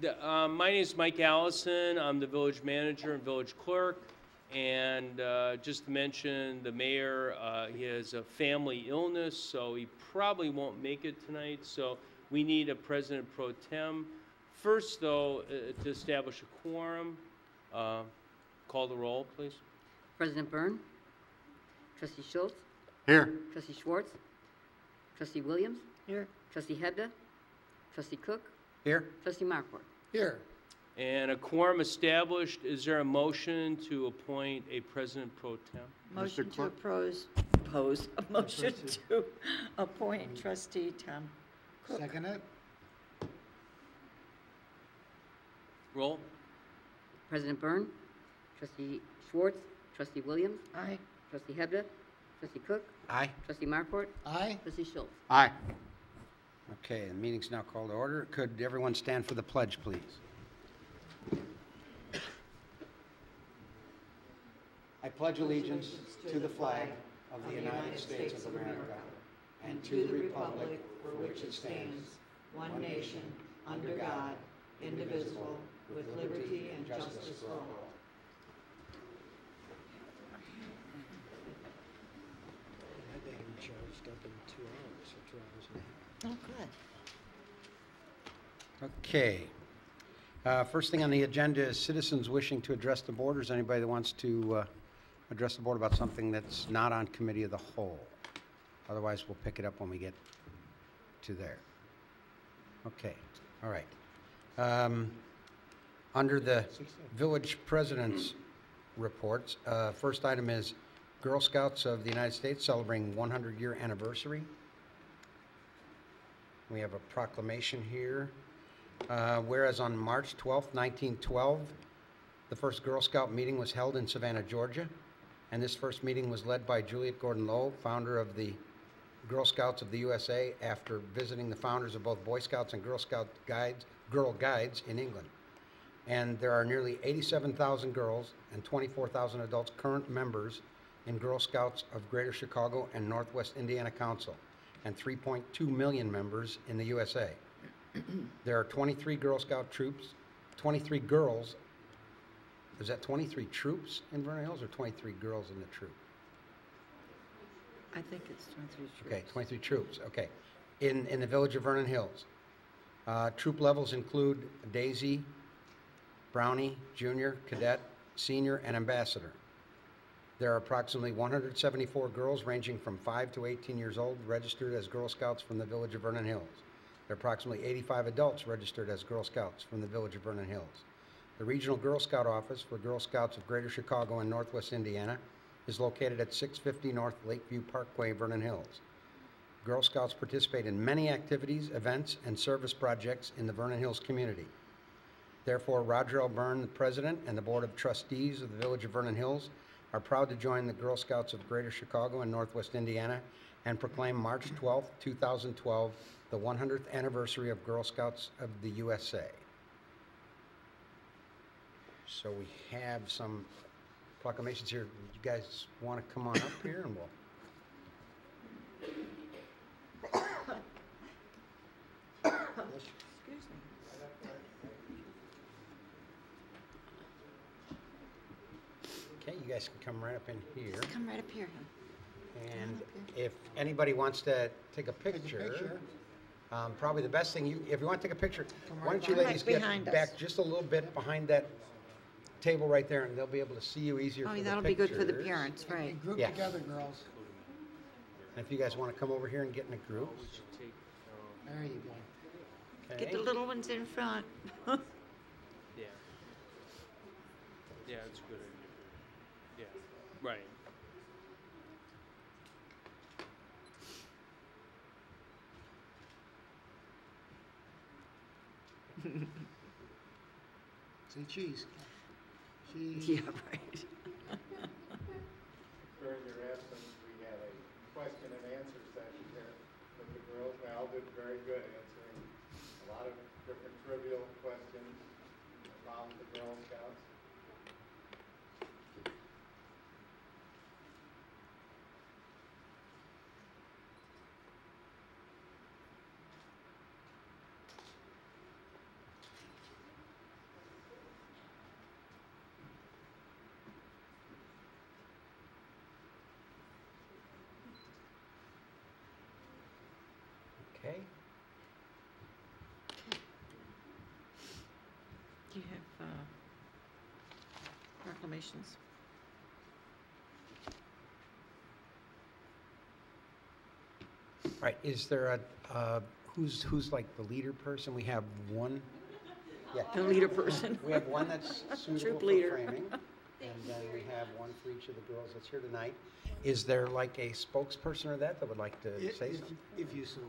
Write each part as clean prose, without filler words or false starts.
My name is Mike Allison. I'm the village manager and village clerk. And just to mention, the mayor, he has a family illness, so he probably won't make it tonight. So we need a president pro tem. First, though, to establish a quorum, call the roll, please. President Byrne, Trustee Schultz, Here. Trustee Schwartz, Trustee Williams, Here. Trustee Hebda, Trustee Cook, Here. Trustee Markwart. Here. And a quorum established. Is there a motion to appoint a president pro tem? Motion to Clerk? a motion to appoint trustee Tom Cook. Second it. Roll. President Byrne, Trustee Schwartz, Trustee Williams, Aye. Trustee Hebda, Trustee Cook, Aye. Trustee Markwart, Aye. Trustee Schultz. Aye. Okay, the meeting's now called to order. Could everyone stand for the pledge, please? I pledge allegiance to the flag of the United States of America and to the republic for which it stands, one nation, under God, indivisible, with liberty and justice for all. Oh, good. Okay. First thing on the agenda is citizens wishing to address the board. Is anybody that wants to address the board about something that's not on committee of the whole? Otherwise, we'll pick it up when we get to there. Okay. All right. Under the village president's reports, first item is Girl Scouts of the United States celebrating 100-year anniversary. We have a proclamation here. Whereas on March 12, 1912, the first Girl Scout meeting was held in Savannah, Georgia, and this first meeting was led by Juliet Gordon Low, founder of the Girl Scouts of the USA, after visiting the founders of both Boy Scouts and Girl Guides in England. And there are nearly 87,000 girls and 24,000 adults current members in Girl Scouts of Greater Chicago and Northwest Indiana Council, and 3.2 million members in the USA. There are 23 Girl Scout troops, 23 girls. Is that 23 troops in Vernon Hills or 23 girls in the troop? I think it's 23 troops. Okay, 23 troops, okay. In the village of Vernon Hills. Troop levels include Daisy, Brownie, Junior, Cadet, Senior, and Ambassador. There are approximately 174 girls ranging from 5 to 18 years old registered as Girl Scouts from the village of Vernon Hills. There are approximately 85 adults registered as Girl Scouts from the village of Vernon Hills. The Regional Girl Scout Office for Girl Scouts of Greater Chicago and Northwest Indiana is located at 650 North Lakeview Parkway, Vernon Hills. Girl Scouts participate in many activities, events, and service projects in the Vernon Hills community. Therefore, Roger L. Byrne, the President, and the Board of Trustees of the Village of Vernon Hills are proud to join the Girl Scouts of Greater Chicago and Northwest Indiana and proclaim March 12, 2012, the 100th anniversary of Girl Scouts of the USA. So we have some proclamations here. You guys want to come on up here and we'll... Excuse me. Okay, you guys can come right up in here. Just come right up here. And if anybody wants to take a picture, probably the best thing, if you want to take a picture, why don't you Come ladies right get behind us. back just a little bit behind that table right there, and they'll be able to see you easier for the Oh, pictures. that'll be good for the parents, right. Group Yeah. together, girls. And if you guys want to come over here and get in a group. We should take, There you go. Okay. Get the little ones in front. yeah. Yeah, it's a good idea. Yeah, right. Say cheese. Cheese. Yeah, right. During your absence, we had a question and answer session here with the girls. They all did very good answering a lot of different trivial questions about the Girl Scouts. you have proclamations. Right, is there who's like the leader person? We have one. Yeah. The leader person. We have one that's suitable Troop for leader. framing, and then we have one for each of the girls that's here tonight. Is there like a spokesperson or that would like to say something? If you so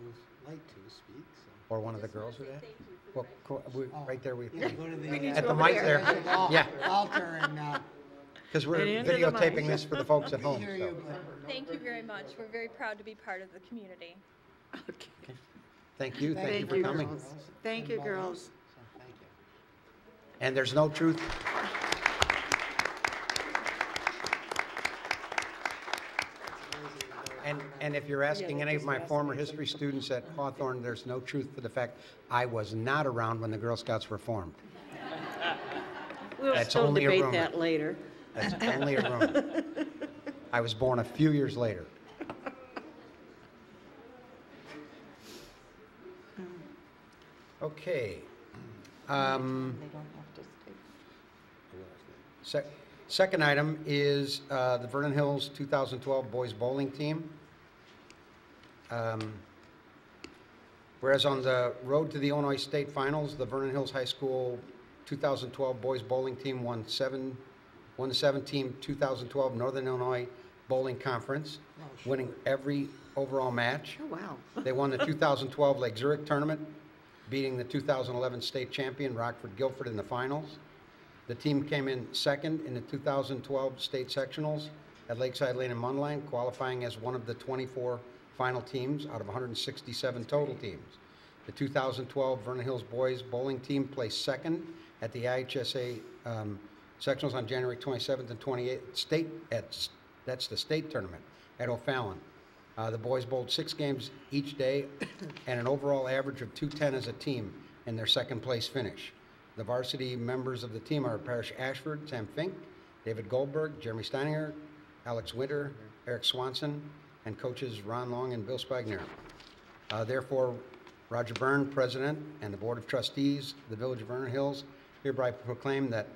like to speak, so. Or one of the girls or that? Well, right there, we, Yeah, go to the. at the mic there, yeah, Altar and, because we're At the end of the mic. videotaping this for the folks at home, hear so. you, but Thank you very much. We're very proud to be part of the community. Okay. Thank you Thank for you, coming. girls. Thank you, girls. So, thank you. And there's no truth. And if you're asking any of my former history students at Hawthorne, there's no truth to the fact I was not around when the Girl Scouts were formed. We'll That's still only a debate rumor. that later. That's only a rumor. I was born a few years later. Okay. They don't have to stay. Second item is the Vernon Hills 2012 Boys Bowling Team. Whereas on the road to the Illinois State Finals, the Vernon Hills High School 2012 Boys Bowling Team won the 7-team 2012 Northern Illinois Bowling Conference, winning every overall match. Oh, wow. They won the 2012 Lake Zurich Tournament, beating the 2011 state champion Rockford Guilford in the finals. The team came in second in the 2012 state sectionals at Lakeside Lane and Mundelein, qualifying as one of the 24 final teams out of 167 total teams. The 2012 Vernon Hills Boys Bowling Team placed second at the IHSA sectionals on January 27th and 28th. That's the state tournament at O'Fallon. The boys bowled 6 games each day and an overall average of 210 as a team in their second place finish. The varsity members of the team are Parrish Ashford, Sam Fink, David Goldberg, Jeremy Steininger, Alex Winter, Eric Swanson, and coaches Ron Long and Bill Spagner. Therefore, Roger Byrne, President, and the Board of Trustees of the Village of Vernon Hills hereby proclaim that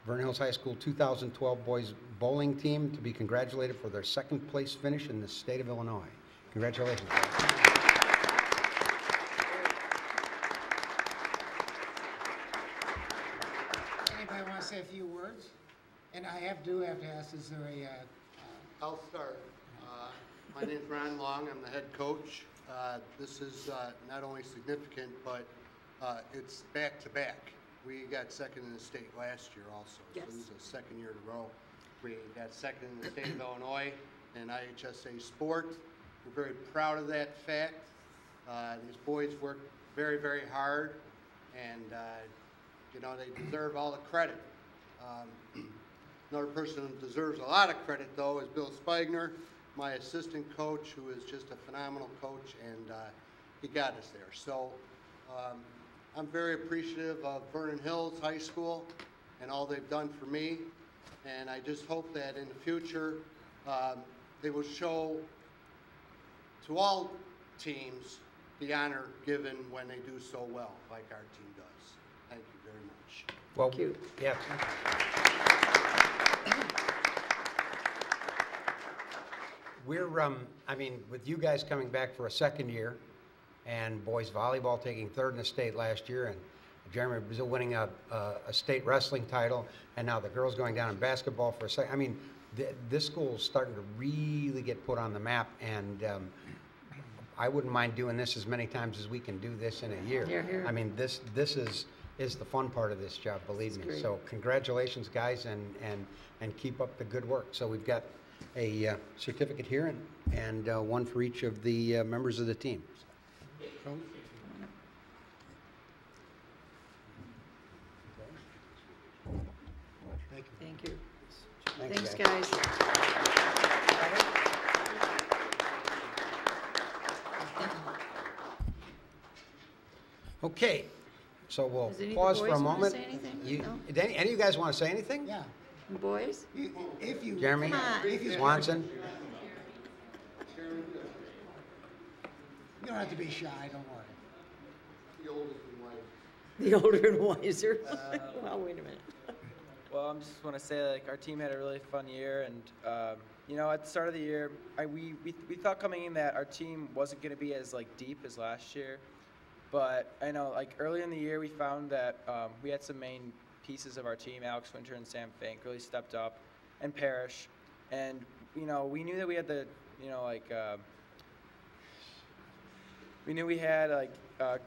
Vernon Hills High School 2012 Boys Bowling Team to be congratulated for their second place finish in the state of Illinois. Congratulations. Anybody want to say a few words? And I do have to ask, is there a, I'll start. My name's Ron Long. I'm the head coach. This is not only significant, but it's back-to-back. We got second in the state last year also. Yes. So this is the second year in a row. We got second in the state of Illinois in IHSA sport. We're very proud of that fact. These boys work very, very hard, and you know, they deserve all the credit. Another person who deserves a lot of credit, though, is Bill Spagner, my assistant coach, who is just a phenomenal coach, and he got us there. So I'm very appreciative of Vernon Hills High School and all they've done for me, and I just hope that in the future they will show to all teams the honor given when they do so well, like our team does. Thank you very much. Well, Thank you. yeah. We're, I mean, with you guys coming back for a second year, and boys volleyball taking third in the state last year, and Jeremy Brazil winning a state wrestling title, and now the girls going down in basketball for a second. I mean, this school's starting to really get put on the map, and I wouldn't mind doing this as many times as we can do this in a year. Here, here. I mean, this is the fun part of this job, believe me. great. So congratulations, guys, and keep up the good work. So we've got a certificate here and one for each of the members of the team. Thank you. Thanks, Thanks, guys. Okay, so we'll Does any of the pause for boys a wanna moment. say anything? You, No? did any of you guys want to say anything? yeah, Boys? if you. Jeremy? Come on. If you, you Swanson? don't have to be shy, don't worry. The oldest in life. The older and wiser. Well, wait a minute. Well, I just want to say, like, our team had a really fun year, and you know, at the start of the year, we thought coming in that our team wasn't going to be as like deep as last year, but I know, like, early in the year, we found that we had some main pieces of our team, Alex Winter and Sam Fink, really stepped up, and Parrish, and you know, we knew that we had the, you know, like, we knew we had like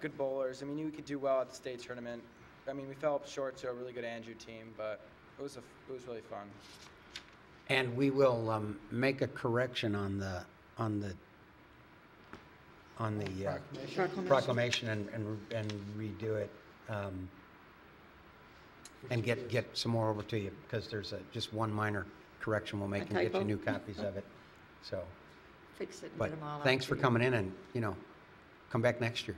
good bowlers, and we knew we could do well at the state tournament. I mean, we fell short to a really good Andrew team, but it was really fun. And we will make a correction on the proclamation and redo it, and get some more over to you, because there's just one minor correction we'll make and get you typo? new copies of it. So, Fix it and but get them all out. thanks for to you. coming in, and, you know, come back next year.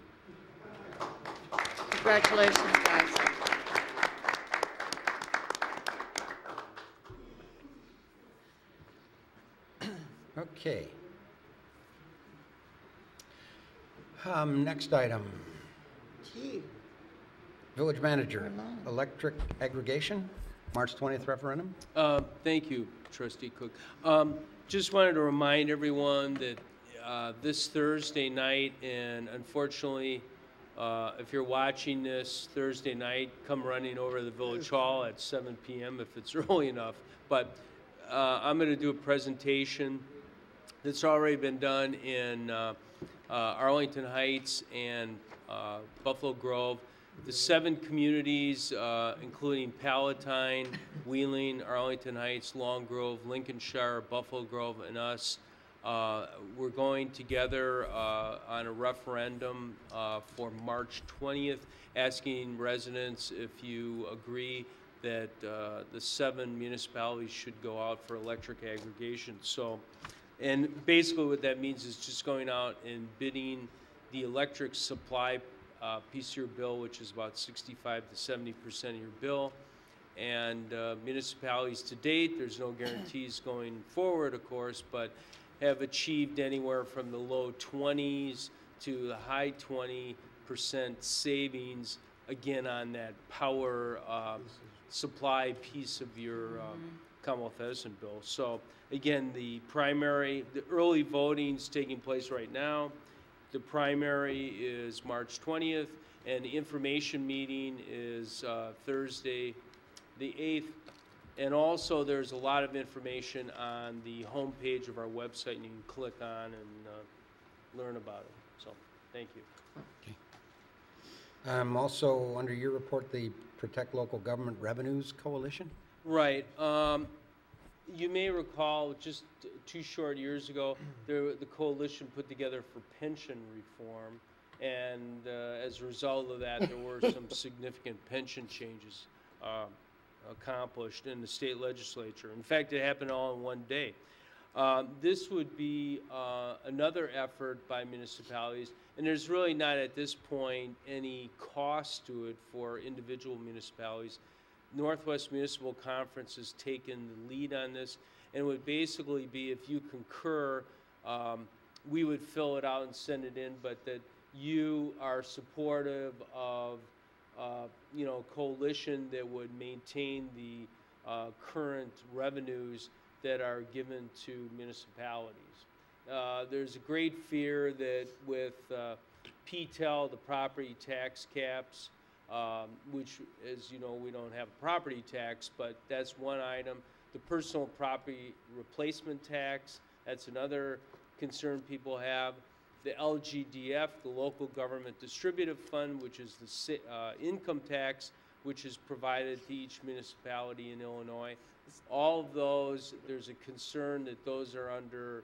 Congratulations, guys. Okay. Next item, Gee, village manager, We're long. electric aggregation, March 20th referendum. Thank you, Trustee Cook. Just wanted to remind everyone that this Thursday night, and unfortunately, if you're watching this Thursday night, come running over to the Village Hall at 7 p.m. if it's early enough. But I'm going to do a presentation that's already been done in Arlington Heights and Buffalo Grove. The 7 communities, including Palatine, Wheeling, Arlington Heights, Long Grove, Lincolnshire, Buffalo Grove, and us, we're going together on a referendum for March 20th, asking residents if you agree that the 7 municipalities should go out for electric aggregation. So, and basically what that means is just going out and bidding the electric supply piece of your bill, which is about 65 to 70% of your bill. And municipalities to date, there's no guarantees going forward, of course, but have achieved anywhere from the low 20s to the high 20% savings, again, on that power supply piece of your Commonwealth Edison bill. So again, the early voting's taking place right now. The primary is March 20th, and the information meeting is Thursday, the 8th. And also, there's a lot of information on the homepage of our website, and you can click on and learn about it. So, thank you. Okay. Also, under your report, the Protect Local Government Revenues Coalition. Right. You may recall just 2 short years ago, the coalition put together for pension reform, and as a result of that, there were some significant pension changes accomplished in the state legislature. In fact, it happened all in one day. This would be another effort by municipalities, and there's really not at this point any cost to it for individual municipalities. Northwest Municipal Conference has taken the lead on this, and it would basically be, if you concur, we would fill it out and send it in, but that you are supportive of you know, coalition that would maintain the current revenues that are given to municipalities. There's a great fear that with PTEL, the property tax caps, which, as you know, we don't have a property tax, but that's one item. The personal property replacement tax, that's another concern people have. The LGDF, the Local Government Distributive Fund, which is the income tax, which is provided to each municipality in Illinois. All of those, there's a concern that those are under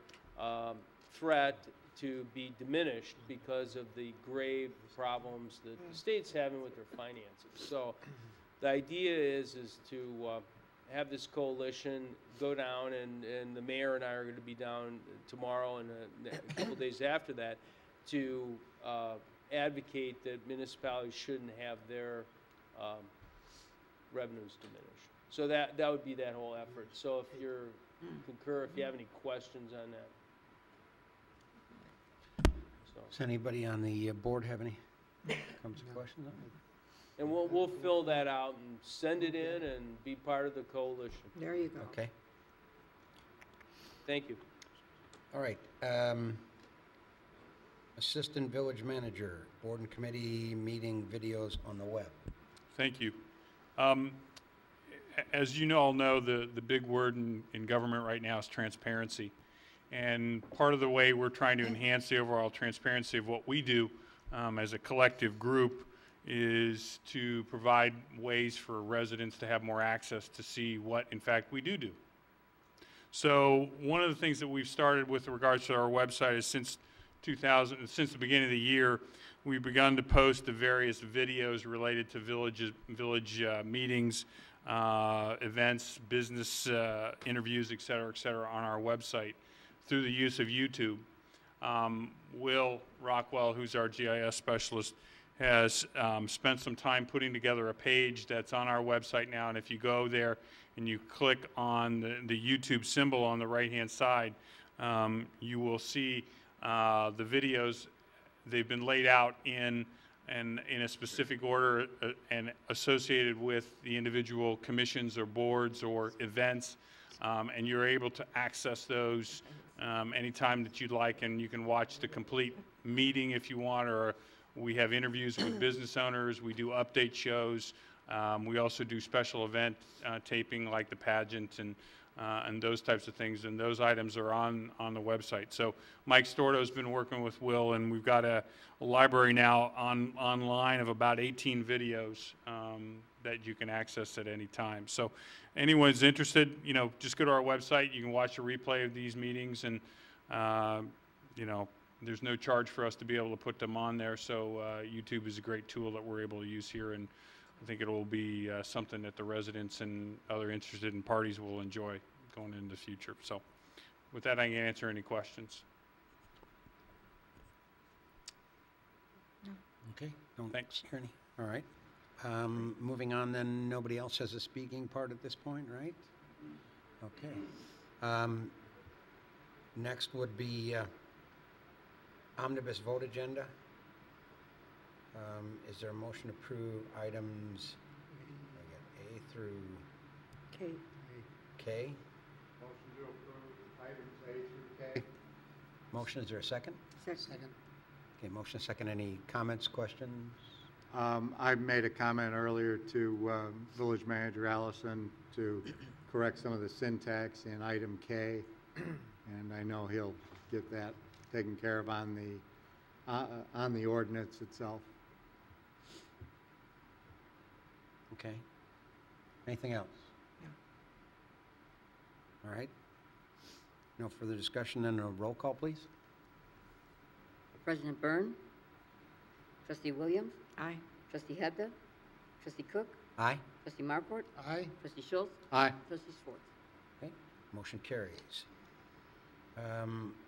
threat to be diminished because of the grave problems that the state's having with their finances. So the idea is to have this coalition go down, and the mayor and I are going to be down tomorrow and a couple days after that to advocate that municipalities shouldn't have their revenues diminished. So that would be that whole effort. So if you concur, if you have any questions on that. So. Does anybody on the board have any comments or questions on it? And we'll fill that out and send it in and be part of the coalition. There you go. Okay. Thank you. All right. Assistant Village Manager, Board and Committee meeting videos on the web. Thank you. As you all know, the big word in government right now is transparency. And part of the way we're trying to enhance the overall transparency of what we do as a collective group is to provide ways for residents to have more access to see what, in fact, we do. So one of the things that we've started with regards to our website is since the beginning of the year, we've begun to post the various videos related to village meetings, events, business interviews, et cetera, on our website through the use of YouTube. Will Rockwell, who's our GIS specialist, has spent some time putting together a page that's on our website now, and if you go there and you click on the YouTube symbol on the right-hand side, you will see the videos. They've been laid out in a specific order and associated with the individual commissions or boards or events, and you're able to access those anytime that you'd like, and you can watch the complete meeting if you want, or we have interviews with business owners, we do update shows, we also do special event taping like the pageant and those types of things, and those items are on the website. So Mike Storto's been working with Will, and we've got a library now online of about 18 videos that you can access at any time. So anyone's interested, just go to our website. You can watch a replay of these meetings, and there's no charge for us to be able to put them on there. So YouTube is a great tool that we're able to use here, and I think it will be something that the residents and other interested in parties will enjoy going into the future. So with that, I can answer any questions. Okay. Don't Thanks. hear any. All right. Moving on then, nobody else has a speaking part at this point, right? Okay. Next would be omnibus vote agenda. Is there a motion to approve items I got A through Okay. K? Motion to approve items A through K. Motion, is there a second? Second. Okay, motion second. Any comments, questions? I made a comment earlier to Village Manager Allison to correct some of the syntax in item K, and I know he'll get that taken care of on the ordinance itself. Okay. Anything else? No. All right. No further discussion, then a roll call, please. President Byrne, Trustee Williams, Aye. Trustee Hebda, Trustee Cook, Aye. Trustee Markwart, Aye. Trustee Schultz, Aye. Trustee Schwartz. Okay, motion carries.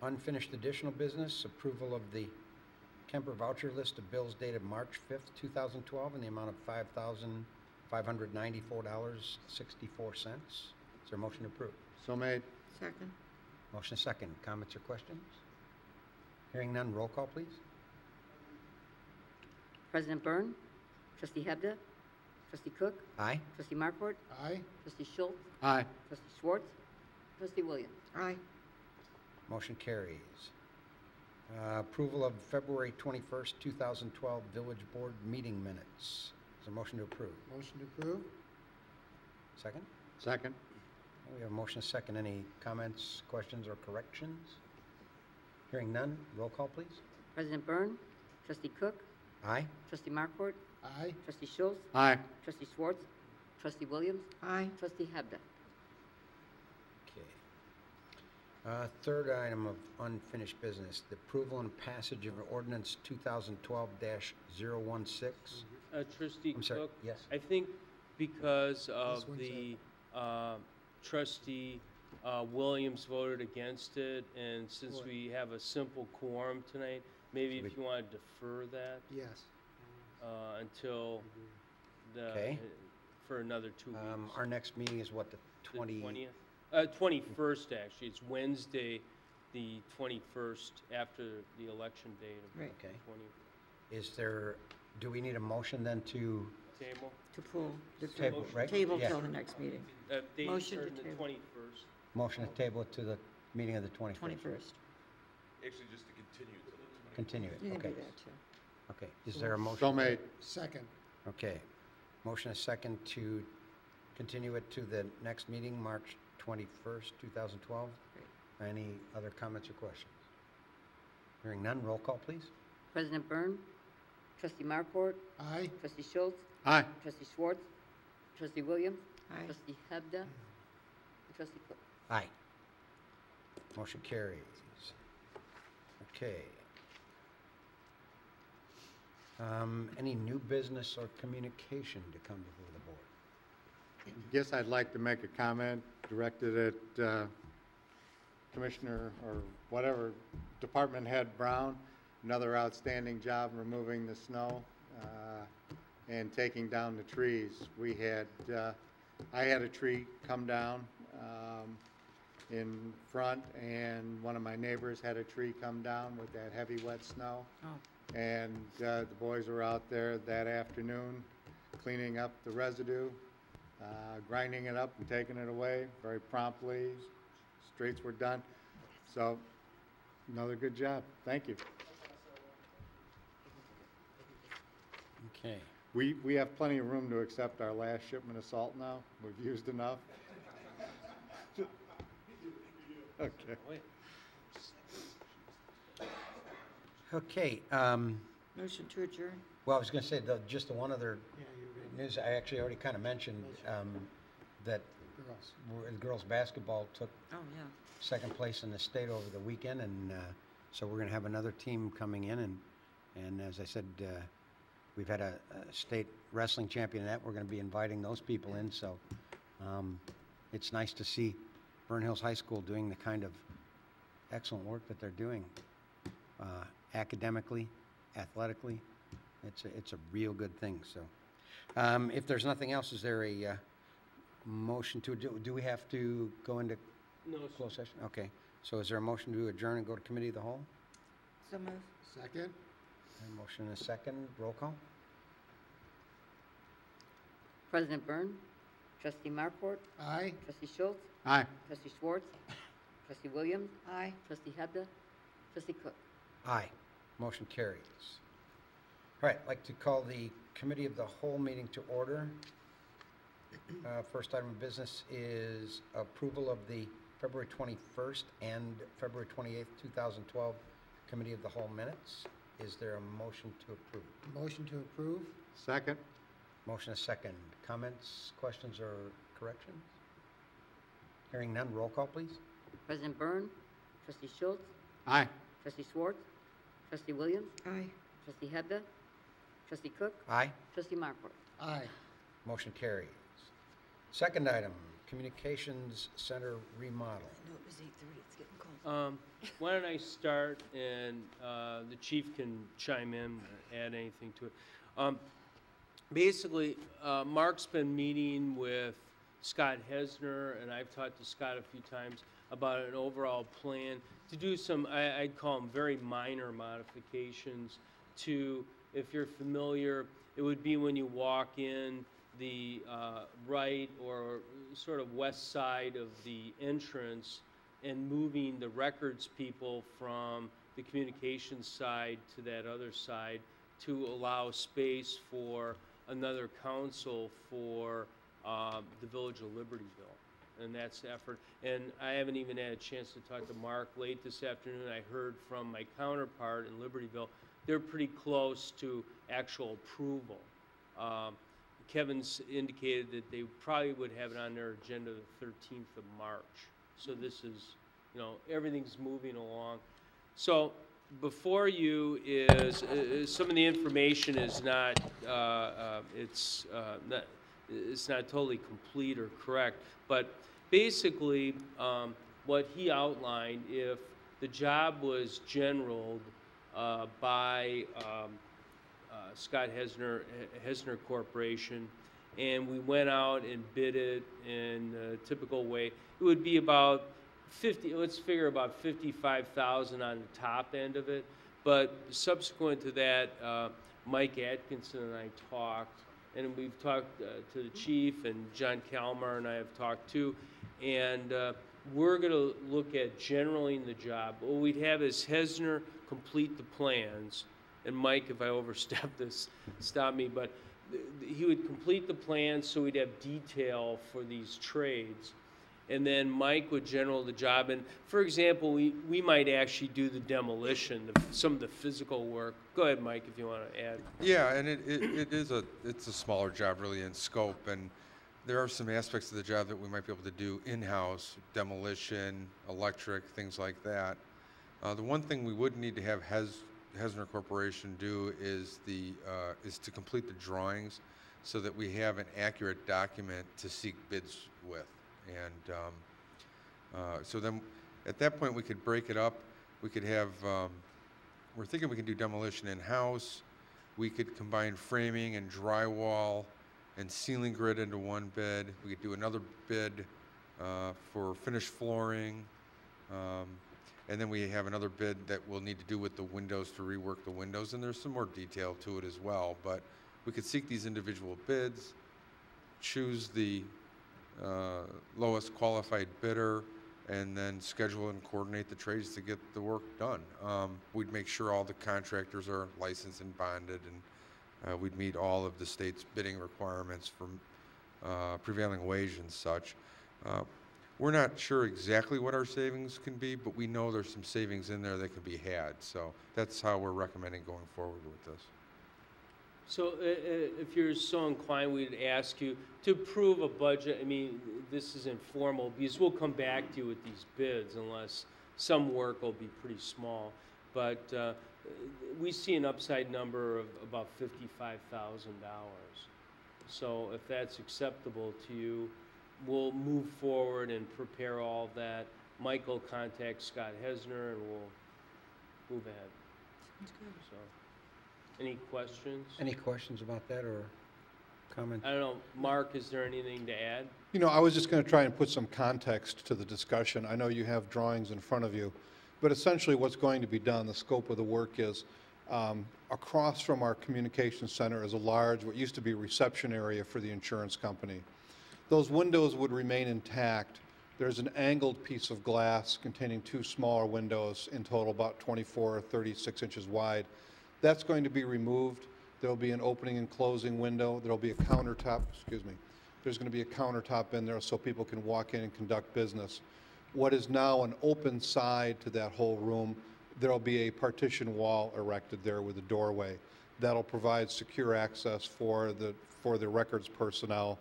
Unfinished additional business, approval of the Kemper voucher list of bills dated March 5th, 2012, in the amount of $5,594.64. Is there a motion to approve? So made. Second. Motion second. Comments or questions? Hearing none, roll call, please. President Byrne, Trustee Hebda, Trustee Cook, Aye. Trustee Markwart, Aye. Trustee Schultz, Aye. Trustee Schwartz, Trustee Williams. Aye. Motion carries. Approval of February 21st, 2012 Village Board meeting minutes. Is there a motion to approve? Motion to approve? Second? Second. We have a motion second. Any comments, questions, or corrections? Hearing none, roll call, please. President Byrne, Trustee Cook, Aye. Trustee Markwart, Aye. Trustee Schultz, Aye. Trustee Schwartz, Trustee Williams, Aye. Trustee Hebda. Okay. Third item of unfinished business, the approval and passage of ordinance 2012-016. Trustee I'm sorry, Cook? yes. I think because of one's the Trustee Williams voted against it, and since Right. we have a simple quorum tonight, maybe So if you want to defer that Yes. until Okay. for another 2 weeks. Our next meeting is what, the The 20th? 21st, actually. It's Wednesday, the 21st, after the election date of Right. Okay. 20. Is there, do we need a motion then to table? To pull. the- Table, right? Table Yeah. till the next meeting, Date Motion to certain, the table. 21st. Motion to table it to the meeting of the 21st. 21st. Actually, just to continue to the 20th. Continue it, You can okay. do that, too. Okay, is there a motion? So made. Second. Okay. Motion is second to continue it to the next meeting, March 21st, 2012. Any other comments or questions? Hearing none, roll call, please. President Byrne, trustee Markwart, Aye. trustee Schultz, Aye. trustee Schwartz, trustee Williams, Aye. trustee Hebda, and trustee Cook. Aye. Motion carries. Okay. Any new business or communication to come before the board? Guess I'd like to make a comment directed at Commissioner or whatever, Department Head Brown. Another outstanding job removing the snow and taking down the trees. We had, I had a tree come down in front, and one of my neighbors had a tree come down with that heavy wet snow. Oh. And the boys were out there that afternoon cleaning up the residue, grinding it up and taking it away very promptly. Streets were done. So, another good job. Thank you. Okay. We have plenty of room to accept our last shipment of salt now. We've used enough. Okay. Okay, Motion to adjourn? well, I was going to say, just the one other news, I actually already kind of mentioned that the girls' basketball took Oh, yeah. second place in the state over the weekend, and so we're going to have another team coming in, and as I said, we've had a state wrestling champion that we're going to be inviting those people in, so it's nice to see Burn Hills High School doing the kind of excellent work that they're doing academically, athletically. It's a real good thing. So, if there's nothing else, is there a motion to do we have to go into No, sir. closed session? Okay. So, is there a motion to adjourn and go to committee of the whole? So move. Second. A motion and a second. Roll call. President Byrne, trustee Markwart, Aye. trustee Schultz, Aye. trustee Schwartz, trustee Williams, Aye. trustee Hebda, trustee Cook. Aye. Motion carries. All right, I'd like to call the committee of the whole meeting to order. First item of business is approval of the February 21st and February 28th, 2012 committee of the whole minutes. Is there a motion to approve? Motion to approve. Second. Motion is second. Comments, questions, or corrections? Hearing none, roll call, please. President Byrne, trustee Schultz, Aye. trustee Schwartz, trustee Williams, Aye. trustee Hebda, trustee Cook, Aye. trustee Markwart. Aye. Motion carries. Second item, Communications Center remodel. I knew it was 8:30, it's getting cold. Why don't I start, and the chief can chime in or add anything to it. Basically, Mark's been meeting with Scott Hesner, and I've talked to Scott a few times about an overall plan to do some, I'd call them very minor modifications to, if you're familiar, it would be when you walk in the right or sort of west side of the entrance and moving the records people from the communications side to that other side to allow space for another council for the Village of Libertyville. And that's the effort. And I haven't even had a chance to talk to Mark. Late this afternoon, I heard from my counterpart in Libertyville. They're pretty close to actual approval. Kevin's indicated that they probably would have it on their agenda the 13th of March. So this is, you know, everything's moving along. So before you is some of the information is not it's not totally complete or correct, but basically what he outlined, if the job was generaled by Scott Hesner Corporation, and we went out and bid it in a typical way, it would be about 50, let's figure about 55,000 on the top end of it. But subsequent to that, Mike Atkinson and I talked, and we've talked to the chief, and John Calmar and I have talked too, and we're going to look at generaling the job. What we'd have is Hesner complete the plans, and Mike, if I overstep this, stop me, but he would complete the plans so we'd have detail for these trades. And then Mike would general the job. And for example, we might actually do the demolition, some of the physical work. Go ahead, Mike, if you want to add. Yeah, and it's a smaller job really in scope, and there are some aspects of the job that we might be able to do in-house, demolition, electric, things like that. The one thing we would need to have Hesner Corporation do is to complete the drawings so that we have an accurate document to seek bids with. And so then at that point we could break it up. We could have, we're thinking we can do demolition in-house. We could combine framing and drywall and ceiling grid into one bid. We could do another bid for finished flooring. And then we have another bid that we'll need to do with the windows to rework the windows. And there's some more detail to it as well. But we could seek these individual bids, choose the lowest qualified bidder, and then schedule and coordinate the trades to get the work done. We'd make sure all the contractors are licensed and bonded, and we'd meet all of the state's bidding requirements for prevailing wage and such. We're not sure exactly what our savings can be, but we know there's some savings in there that can be had. So that's how we're recommending going forward with this. So if you're so inclined, we'd ask you to approve a budget. I mean, this is informal because we'll come back to you with these bids unless some work will be pretty small. But we see an upside number of about $55,000. So if that's acceptable to you, we'll move forward and prepare all of that. Mike will contact Scott Hesner and we'll move ahead. Sounds good. So. Any questions? Any questions about that or comments? I don't know. Mark, is there anything to add? You know, I was just going to try and put some context to the discussion. I know you have drawings in front of you, but essentially what's going to be done, the scope of the work is across from our communications center is a large, what used to be reception area for the insurance company. Those windows would remain intact. There's an angled piece of glass containing two smaller windows, in total about 24 or 36 inches wide. That's going to be removed. There'll be an opening and closing window. There'll be a countertop, excuse me. There's going to be a countertop in there so people can walk in and conduct business. What is now an open side to that whole room, there'll be a partition wall erected there with a doorway. That'll provide secure access for the records personnel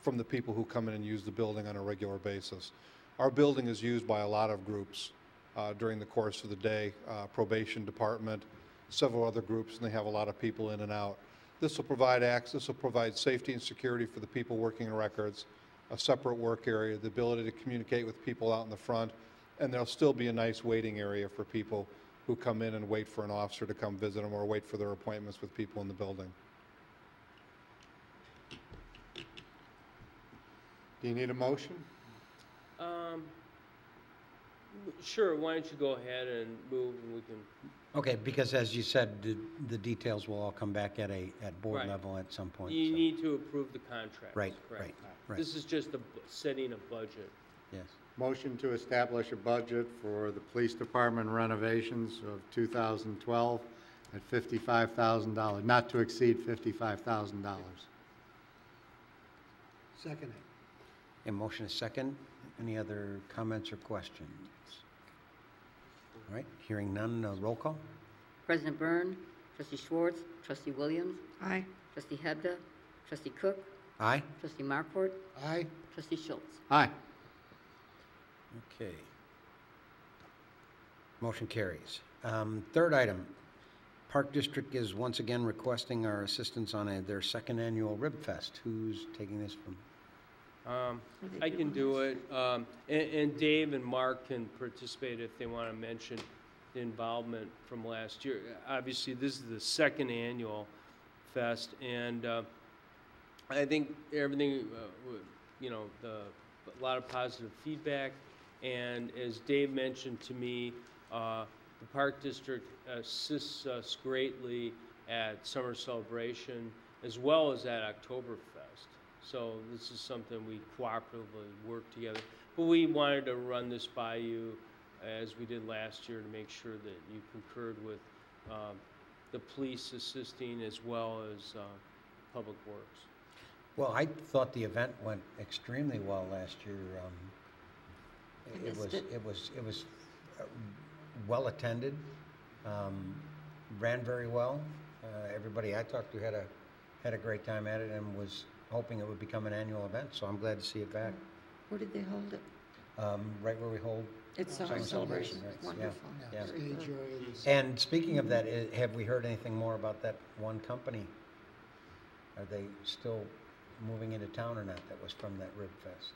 from the people who come in and use the building on a regular basis. Our building is used by a lot of groups during the course of the day, probation department, several other groups, and they have a lot of people in and out. This will provide access, this will provide safety and security for the people working in records, a separate work area, the ability to communicate with people out in the front, and there'll still be a nice waiting area for people who come in and wait for an officer to come visit them or wait for their appointments with people in the building. Do you need a motion? Sure, why don't you go ahead and move and we can. Okay, because as you said, the details will all come back at board Right. level at some point. You so- need to approve the contract. Right, correct? right. This is just setting a budget. Yes. Motion to establish a budget for the police department renovations of 2012 at $55,000, not to exceed $55,000. Second. A motion is second. Any other comments or questions? All right, hearing none, roll call. President Byrne, Trustee Schwartz, Trustee Williams, Aye. Trustee Hebda, Trustee Cook, Aye? Trustee Markwart, Aye. Trustee Schultz. Aye. Okay. Motion carries. Third item, Park District is once again requesting our assistance on their second annual Rib Fest. Who's taking this from? I can do it. And Dave and Mark can participate if they want to mention the involvement from last year. Obviously, this is the second annual fest, and I think everything, a lot of positive feedback. And as Dave mentioned to me, the Park District assists us greatly at summer celebration, as well as at Oktoberfest. So this is something we cooperatively work together. But we wanted to run this by you as we did last year to make sure that you concurred with the police assisting as well as Public Works. Well, I thought the event went extremely well last year. It was well attended, ran very well. Everybody I talked to had a great time at it and was hoping it would become an annual event. So I'm glad to see it back. Where did they hold it? Right where we hold It's summer summer celebration. right? Yeah. Wonderful. Yeah. Very good. And speaking of that, have we heard anything more about that one company? Are they still moving into town or not? That was from that Rib Fest.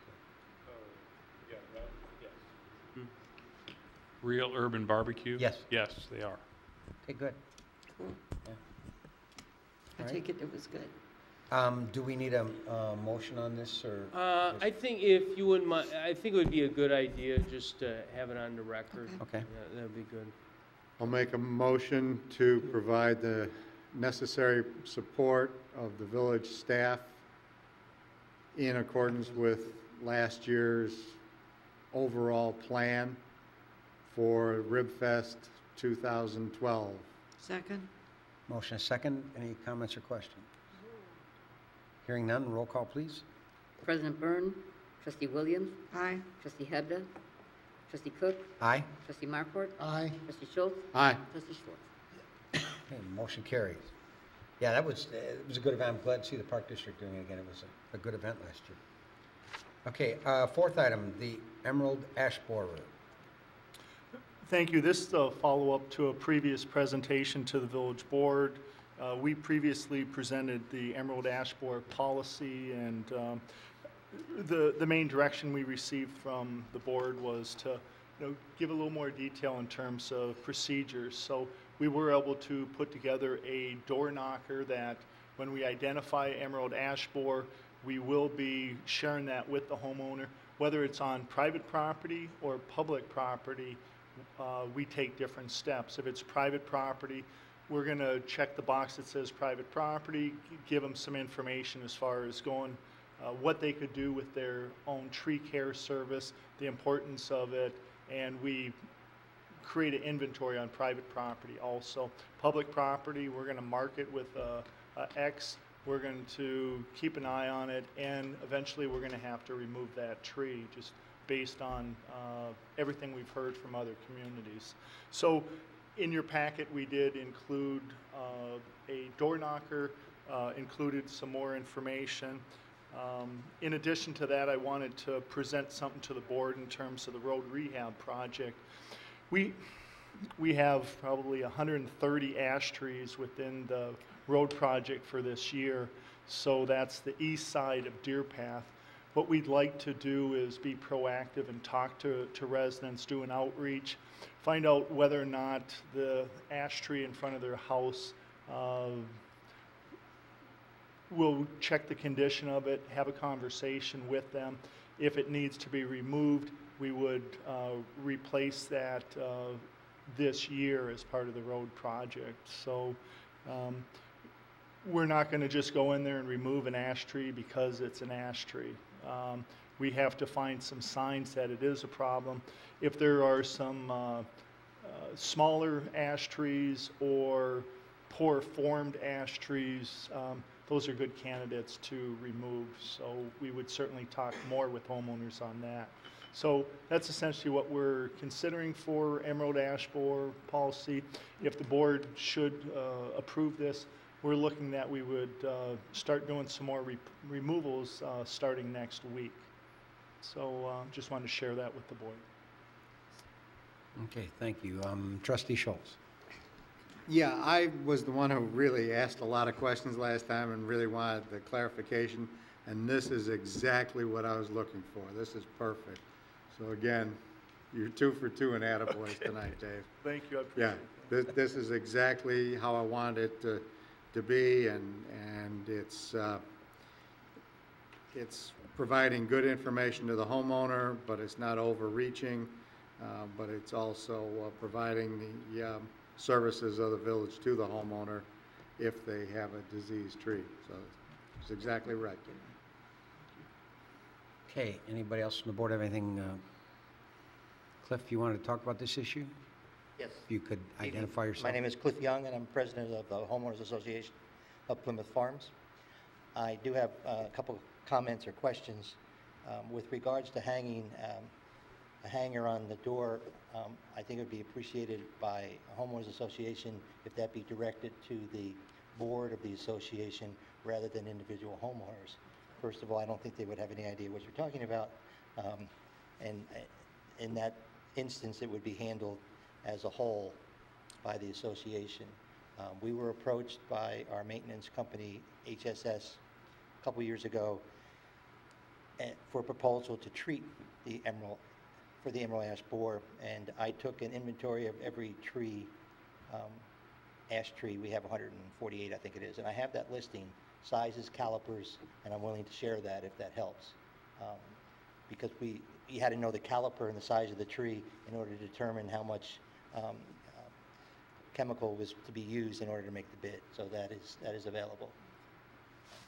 Yeah, yes. Real Urban Barbecue? Yes. Yes, they are. Okay, good. Cool. Yeah. I All right. take it was good. Do we need a motion on this, or? I think if you wouldn't mind, I think it would be a good idea just to have it on the record. Okay. Yeah, that'd be good. I'll make a motion to provide the necessary support of the village staff in accordance with last year's overall plan for RibFest 2012. Second? Motion is second. Any comments or questions? Hearing none, roll call, please. President Byrne, Trustee Williams, Aye. Trustee Hebda, Trustee Cook, Aye. Trustee Markwart, Aye. Trustee Schultz, Aye. Trustee Schwartz. Okay, motion carries. Yeah, that was, it was a good event. I'm glad to see the Park District doing it again. It was a good event last year. Okay, fourth item, the Emerald Ash Borer. Thank you. This is a follow-up to a previous presentation to the village board. We previously presented the Emerald Ash Borer policy, and the main direction we received from the board was to give a little more detail in terms of procedures. So we were able to put together a door knocker that when we identify emerald ash borer, we will be sharing that with the homeowner. Whether it's on private property or public property, we take different steps. If it's private property, we're going to check the box that says private property, give them some information as far as going, what they could do with their own tree care service, the importance of it, and we create an inventory on private property also. Public property, we're going to mark it with a X. We're going to keep an eye on it, and eventually we're going to have to remove that tree just based on everything we've heard from other communities. So in your packet, we did include a door knocker, included some more information. In addition to that, I wanted to present something to the board in terms of the road rehab project. We have probably 130 ash trees within the road project for this year, so that's the east side of Deer Path. What we'd like to do is be proactive and talk to residents, do an outreach, find out whether or not the ash tree in front of their house, we'll check the condition of it, have a conversation with them. If it needs to be removed, we would replace that this year as part of the road project. So we're not going to just go in there and remove an ash tree because it's an ash tree. We have to find some signs that it is a problem. If there are some smaller ash trees or poor formed ash trees, those are good candidates to remove. So we would certainly talk more with homeowners on that. So that's essentially what we're considering for emerald ash borer policy. If the board should approve this, we're looking that we would start doing some more removals starting next week. So just wanted to share that with the board. Okay, thank you. Trustee Schultz. Yeah, I was the one who really asked a lot of questions last time and really wanted the clarification, and this is exactly what I was looking for. This is perfect. So again, you're 2 for 2 in attaboys tonight, Dave. Thank you. I appreciate it. This is exactly how I wanted it to be, and it's providing good information to the homeowner, but it's not overreaching, but it's also providing the services of the village to the homeowner if they have a diseased tree. So it's exactly right. Okay, anybody else from the board have anything? Cliff, you wanted to talk about this issue? Yes. If you could identify yourself. My name is Cliff Young, and I'm president of the Homeowners Association of Plymouth Farms. I do have a couple comments or questions with regards to hanging a hanger on the door. I think it would be appreciated by a Homeowners Association if that be directed to the board of the association rather than individual homeowners. First of all, I don't think they would have any idea what you're talking about. And in that instance, it would be handled as a whole by the association. We were approached by our maintenance company, HSS, a couple years ago for a proposal to treat the emerald ash borer, and I took an inventory of every tree, ash tree. We have 148, I think it is, and I have that listing, sizes, calipers, and I'm willing to share that if that helps. Because you had to know the caliper and the size of the tree in order to determine how much chemical was to be used in order to make the bid. So that is available.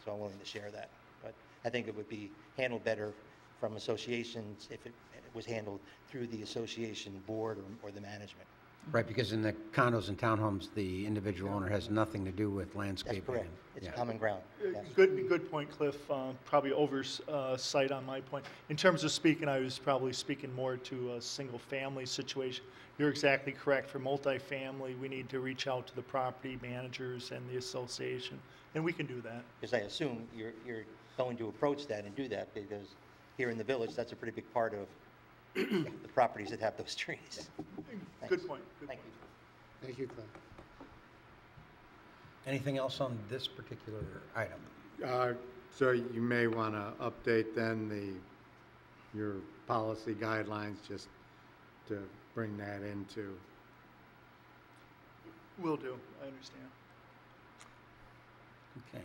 So I'm willing to share that. But I think it would be handled better from associations if it was handled through the association board or the management. Right, because in the condos and townhomes, the individual owner has nothing to do with landscaping. That's correct. It's Yeah. common ground. Yes. Good point, Cliff. Probably oversight on my point. In terms of speaking, I was probably speaking more to a single-family situation. You're exactly correct. For multifamily, we need to reach out to the property managers and the association, and we can do that. Because I assume you're going to approach that and do that, because here in the village, that's a pretty big part of the properties that have those trees. Thanks. Good point. Thank you. Thank you, Cliff. Anything else on this particular item? So you may want to update then your policy guidelines just to bring that into. Will do. I understand. Okay.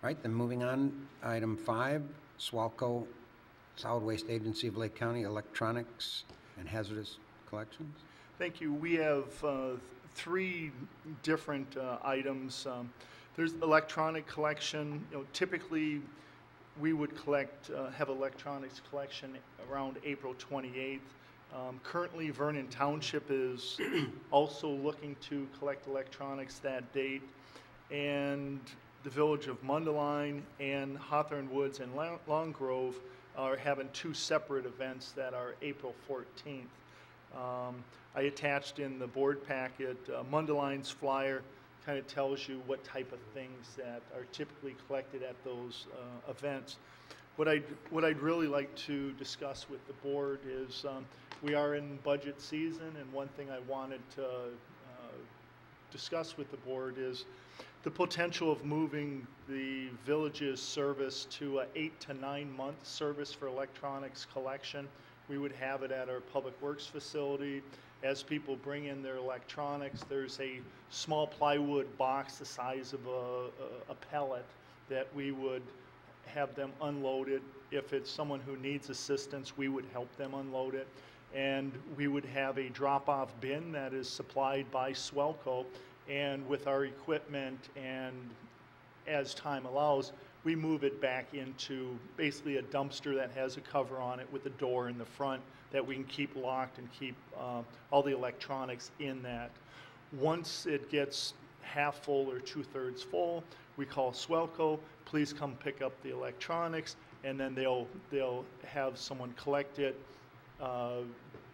All right, then moving on, item 5, SWALCO, Solid Waste Agency of Lake County, electronics and hazardous collections. Thank you. We have 3 different items. There's electronic collection. Typically we would have electronics collection around April 28th. Currently, Vernon Township is also looking to collect electronics that date, and the village of Mundelein and Hawthorne Woods and Long Grove are having 2 separate events that are April 14th. I attached in the board packet Mundelein's flyer. Kind of tells you what type of things that are typically collected at those events. What I'd really like to discuss with the board is we are in budget season, and one thing I wanted to discuss with the board is the potential of moving the village's service to an 8 to 9 month service for electronics collection. We would have it at our Public Works facility. As people bring in their electronics, there's a small plywood box the size of a pellet that we would have them unloaded. If it's someone who needs assistance, we would help them unload it. And we would have a drop-off bin that is supplied by Swelco, and with our equipment and as time allows, we move it back into basically a dumpster that has a cover on it with a door in the front that we can keep locked and keep all the electronics in that. Once it gets half full or 2/3 full, we call Swelco, please come pick up the electronics, and then they'll have someone collect it,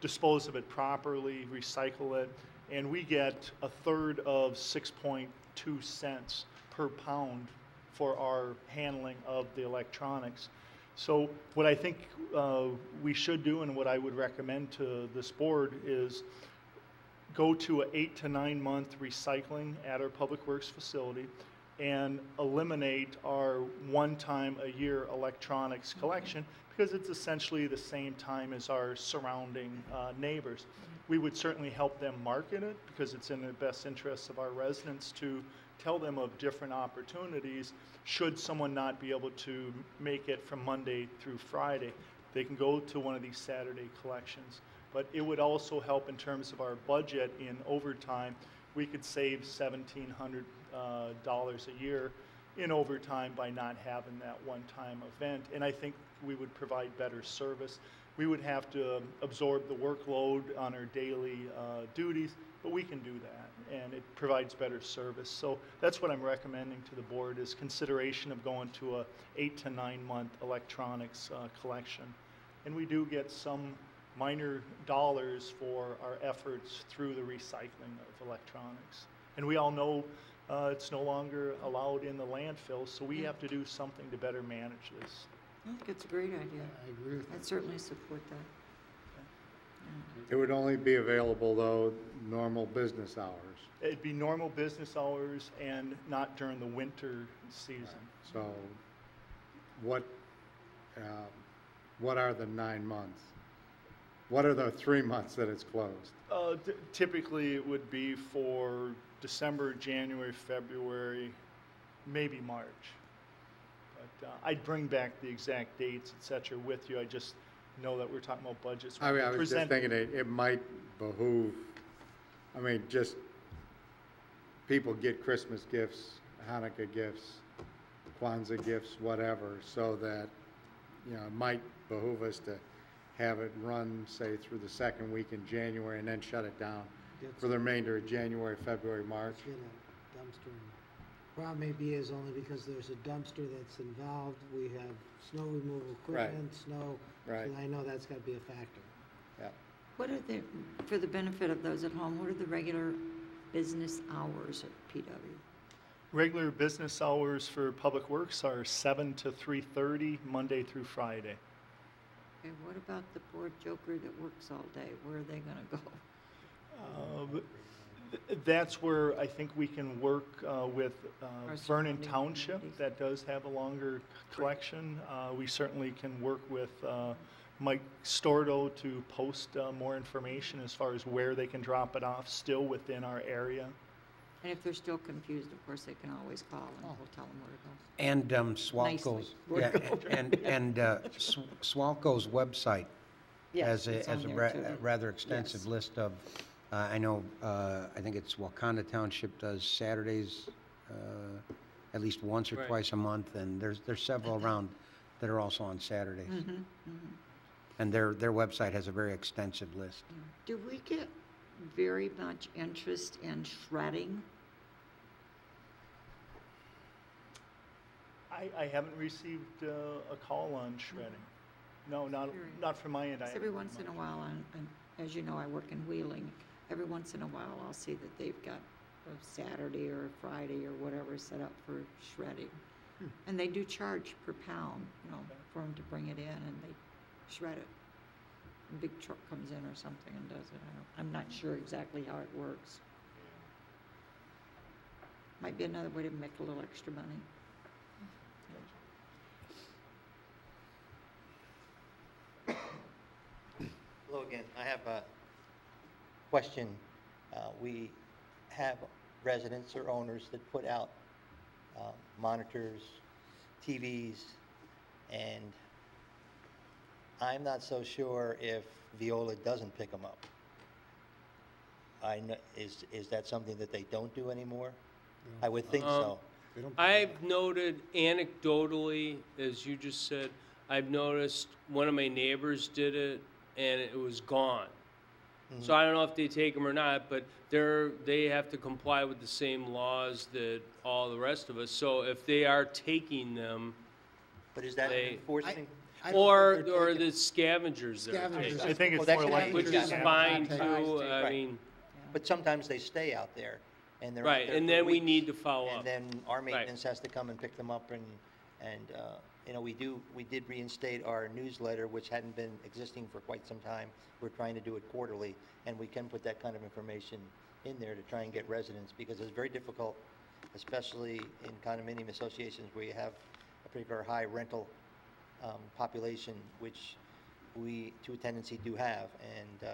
dispose of it properly, recycle it, and we get 1/3 of 6.2 cents per pound for our handling of the electronics. So what I think we should do, and what I would recommend to this board, is go to an 8 to 9 month recycling at our Public Works facility and eliminate our 1 time a year electronics collection, because it's essentially the same time as our surrounding neighbors. We would certainly help them market it, because it's in the best interests of our residents to tell them of different opportunities. Should someone not be able to make it from Monday through Friday, they can go to one of these Saturday collections. But it would also help in terms of our budget in overtime, we could save $1,700 a year in overtime by not having that one-time event. And I think we would provide better service. We would have to absorb the workload on our daily duties, but we can do that, and it provides better service. So that's what I'm recommending to the board, is consideration of going to a 8 to 9 month electronics collection. And we do get some minor dollars for our efforts through the recycling of electronics. And we all know it's no longer allowed in the landfill, so we have to do something to better manage this. I think it's a great idea. I agree with I'd certainly support that. It would only be available, though, normal business hours. It'd be normal business hours and not during the winter season. So what are the 9 months? What are the 3 months that it's closed? Typically, it would be for December, January, February, maybe March. But I'd bring back the exact dates, et cetera, with you. I just know that we're talking about budgets. I mean, I was just thinking it might behoove, I mean, just people get Christmas gifts, Hanukkah gifts, Kwanzaa gifts, whatever, so that, you know, it might behoove us to have it run, say, through the second week in January and then shut it down for the remainder of January, February, March. Get a dumpster. Problem may be is only because there's a dumpster that's involved. We have snow removal equipment, snow. Right. So I know that's got to be a factor. Yeah. What are the, for the benefit of those at home, what are the regular business hours at PW? Regular business hours for Public Works are 7 to 3:30, Monday through Friday. Okay, what about the poor joker that works all day? Where are they gonna go? That's where I think we can work with Our Vernon surrounding Township, communities. that does have a longer collection. We certainly can work with Mike Stordo to post more information as far as where they can drop it off, still within our area. And if they're still confused, of course, they can always call and we'll tell them where to go. And Swalco's, Swalco's website has it's a on there too. rather extensive Yes. list of, I know, I think it's Wakanda Township does Saturdays at least once or Right. twice a month, and there's several around that are also on Saturdays. Mm-hmm, mm-hmm. And their website has a very extensive list. Do we get very much interest in shredding? I haven't received a call on shredding. No, not from my end. I Every haven't once in a much. while, and as you know, I work in Wheeling, every once in a while I'll see that they've got a Saturday or a Friday or whatever set up for shredding. And they do charge per pound, you know, for them to bring it in and they shred it. A big truck comes in or something and does it. I'm not sure exactly how it works. Might be another way to make a little extra money. Hello again. I have a question. We have residents or owners that put out monitors, TVs, and I'm not so sure if Viola doesn't pick them up. Is that something that they don't do anymore? I would think so. I've noted anecdotally, as you just said, I've noticed one of my neighbors did it and it was gone. So I don't know if they take them or not, but they have to comply with the same laws that all the rest of us. So if they are taking them, But is that they- enforcing? I don't or think they're taking- the scavengers that are Scavengers. taking, I think it's Well, that more can like, happen. which is Yeah. fine Contact. too. I Right. mean, But sometimes they stay out there, and they're out right, there and for then we weeks, need to follow up. And then our maintenance has to come and pick them up, and you know, we did reinstate our newsletter, which hadn't been existing for quite some time. We're trying to do it quarterly, and we can put that kind of information in there to try and get residents, because it's very difficult, especially in condominium associations where you have a particular high rental population, which we, to a tendency, do have, and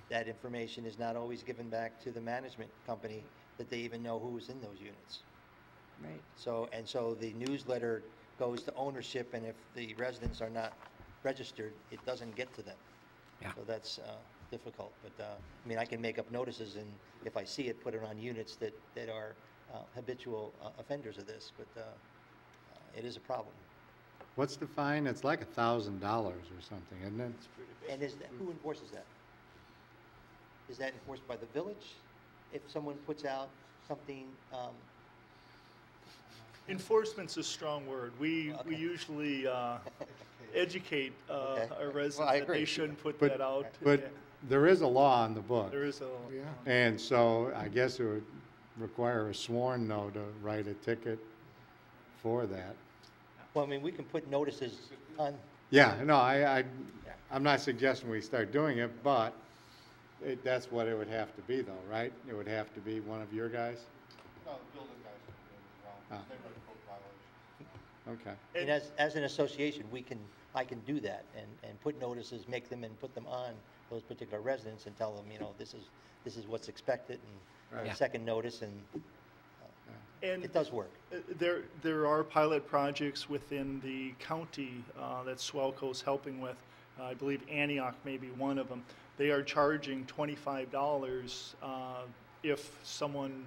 that information is not always given back to the management company that they even know who's in those units. Right. So the newsletter goes to ownership, and if the residents are not registered, it doesn't get to them. Yeah. So that's, difficult. But, I mean, I can make up notices, and if I see it, put it on units that are habitual offenders of this, but it is a problem. What's the fine? It's like $1,000 or something, isn't it? And who enforces that? Is that enforced by the village? If someone puts out something, Enforcement's a strong word. We usually educate Okay. our Well, I residents that agree. they shouldn't put But- that out. But there is a law on the book. There is a, And so I guess it would require a sworn, though, to write a ticket for that. well, I mean, we can put notices on, Yeah, no, I'm not suggesting we start doing it, but that's what it would have to be, though, right? It would have to be one of your guys? No, the building guys are doing it as well. Ah. They write code violations. Okay. and as an association, I can do that and put notices, make them and put them on those particular residents and tell them, you know, this is what's expected, and Right. a second notice, and and it does work. there are pilot projects within the county that Swelco's helping with. I believe Antioch may be one of them. They are charging $25 if someone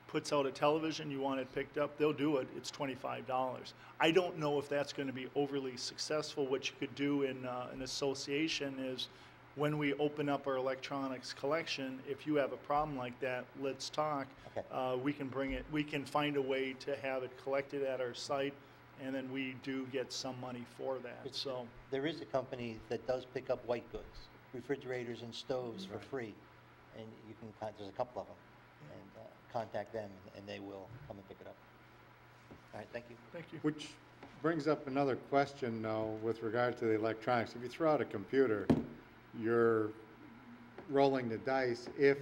puts out a television, you want it picked up, they'll do it, it's $25. I don't know if that's going to be overly successful. What you could do in an association is, when we open up our electronics collection, if you have a problem like that, let's talk. Okay. We can bring it, we can find a way to have it collected at our site, and then we do get some money for that, so. There is a company that does pick up white goods, refrigerators and stoves for free, and you can, there's a couple of them, and contact them, and they will come and pick it up. All right, thank you. Thank you. Which brings up another question, though, with regard to the electronics. If you throw out a computer, you're rolling the dice if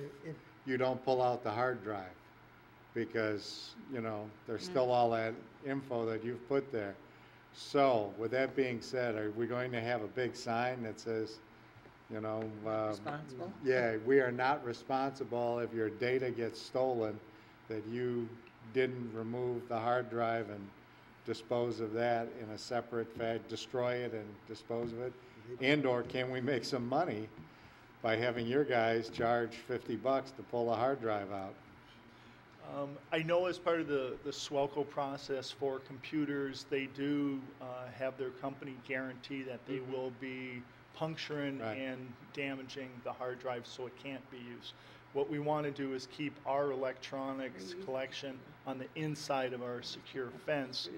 you don't pull out the hard drive, because, you know, there's still all that info that you've put there. So, with that being said, are we going to have a big sign that says, you know, Responsible? yeah, we are not responsible if your data gets stolen, that you didn't remove the hard drive and dispose of that in a separate destroy it and dispose of it? And/or can we make some money by having your guys charge $50 to pull the hard drive out? I know as part of the Swelco process for computers, they do have their company guarantee that they will be puncturing Right. and damaging the hard drive so it can't be used. What we want to do is keep our electronics collection on the inside of our secure fence.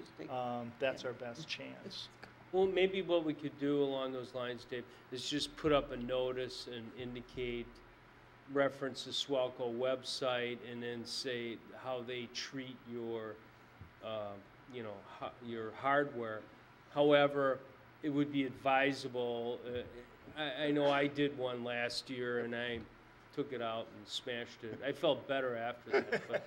That's our best chance. Well, maybe what we could do along those lines, Dave, is just put up a notice and indicate, reference the Swelco website, and then say how they treat your, you know, your hardware. However, it would be advisable, I know I did one last year, and I took it out and smashed it. I felt better after that, but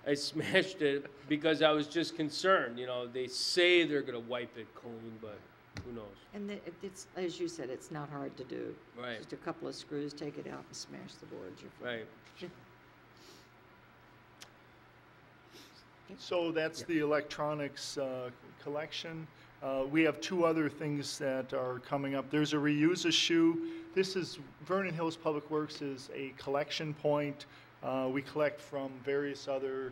I smashed it because I was just concerned. You know, they say they're going to wipe it clean, but who knows? And it's, as you said, it's not hard to do. Right. Just a couple of screws, take it out and smash the boards. You're fine. Right. So that's the electronics collection. We have two other things that are coming up. There's a reuse a shoe. This is, Vernon Hills Public Works is a collection point. We collect from various other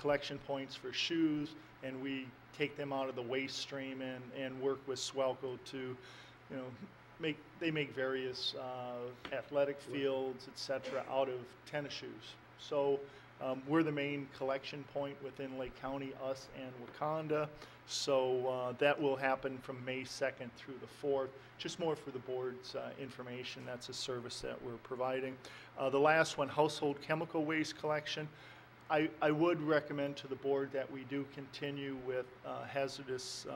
collection points for shoes, and we take them out of the waste stream and work with Swelco to, you know, they make various athletic fields, et cetera, out of tennis shoes. So we're the main collection point within Lake County, us and Wakanda. So that will happen from May 2nd through the 4th. Just more for the board's information. That's a service that we're providing. The last one, household chemical waste collection. I would recommend to the board that we do continue with hazardous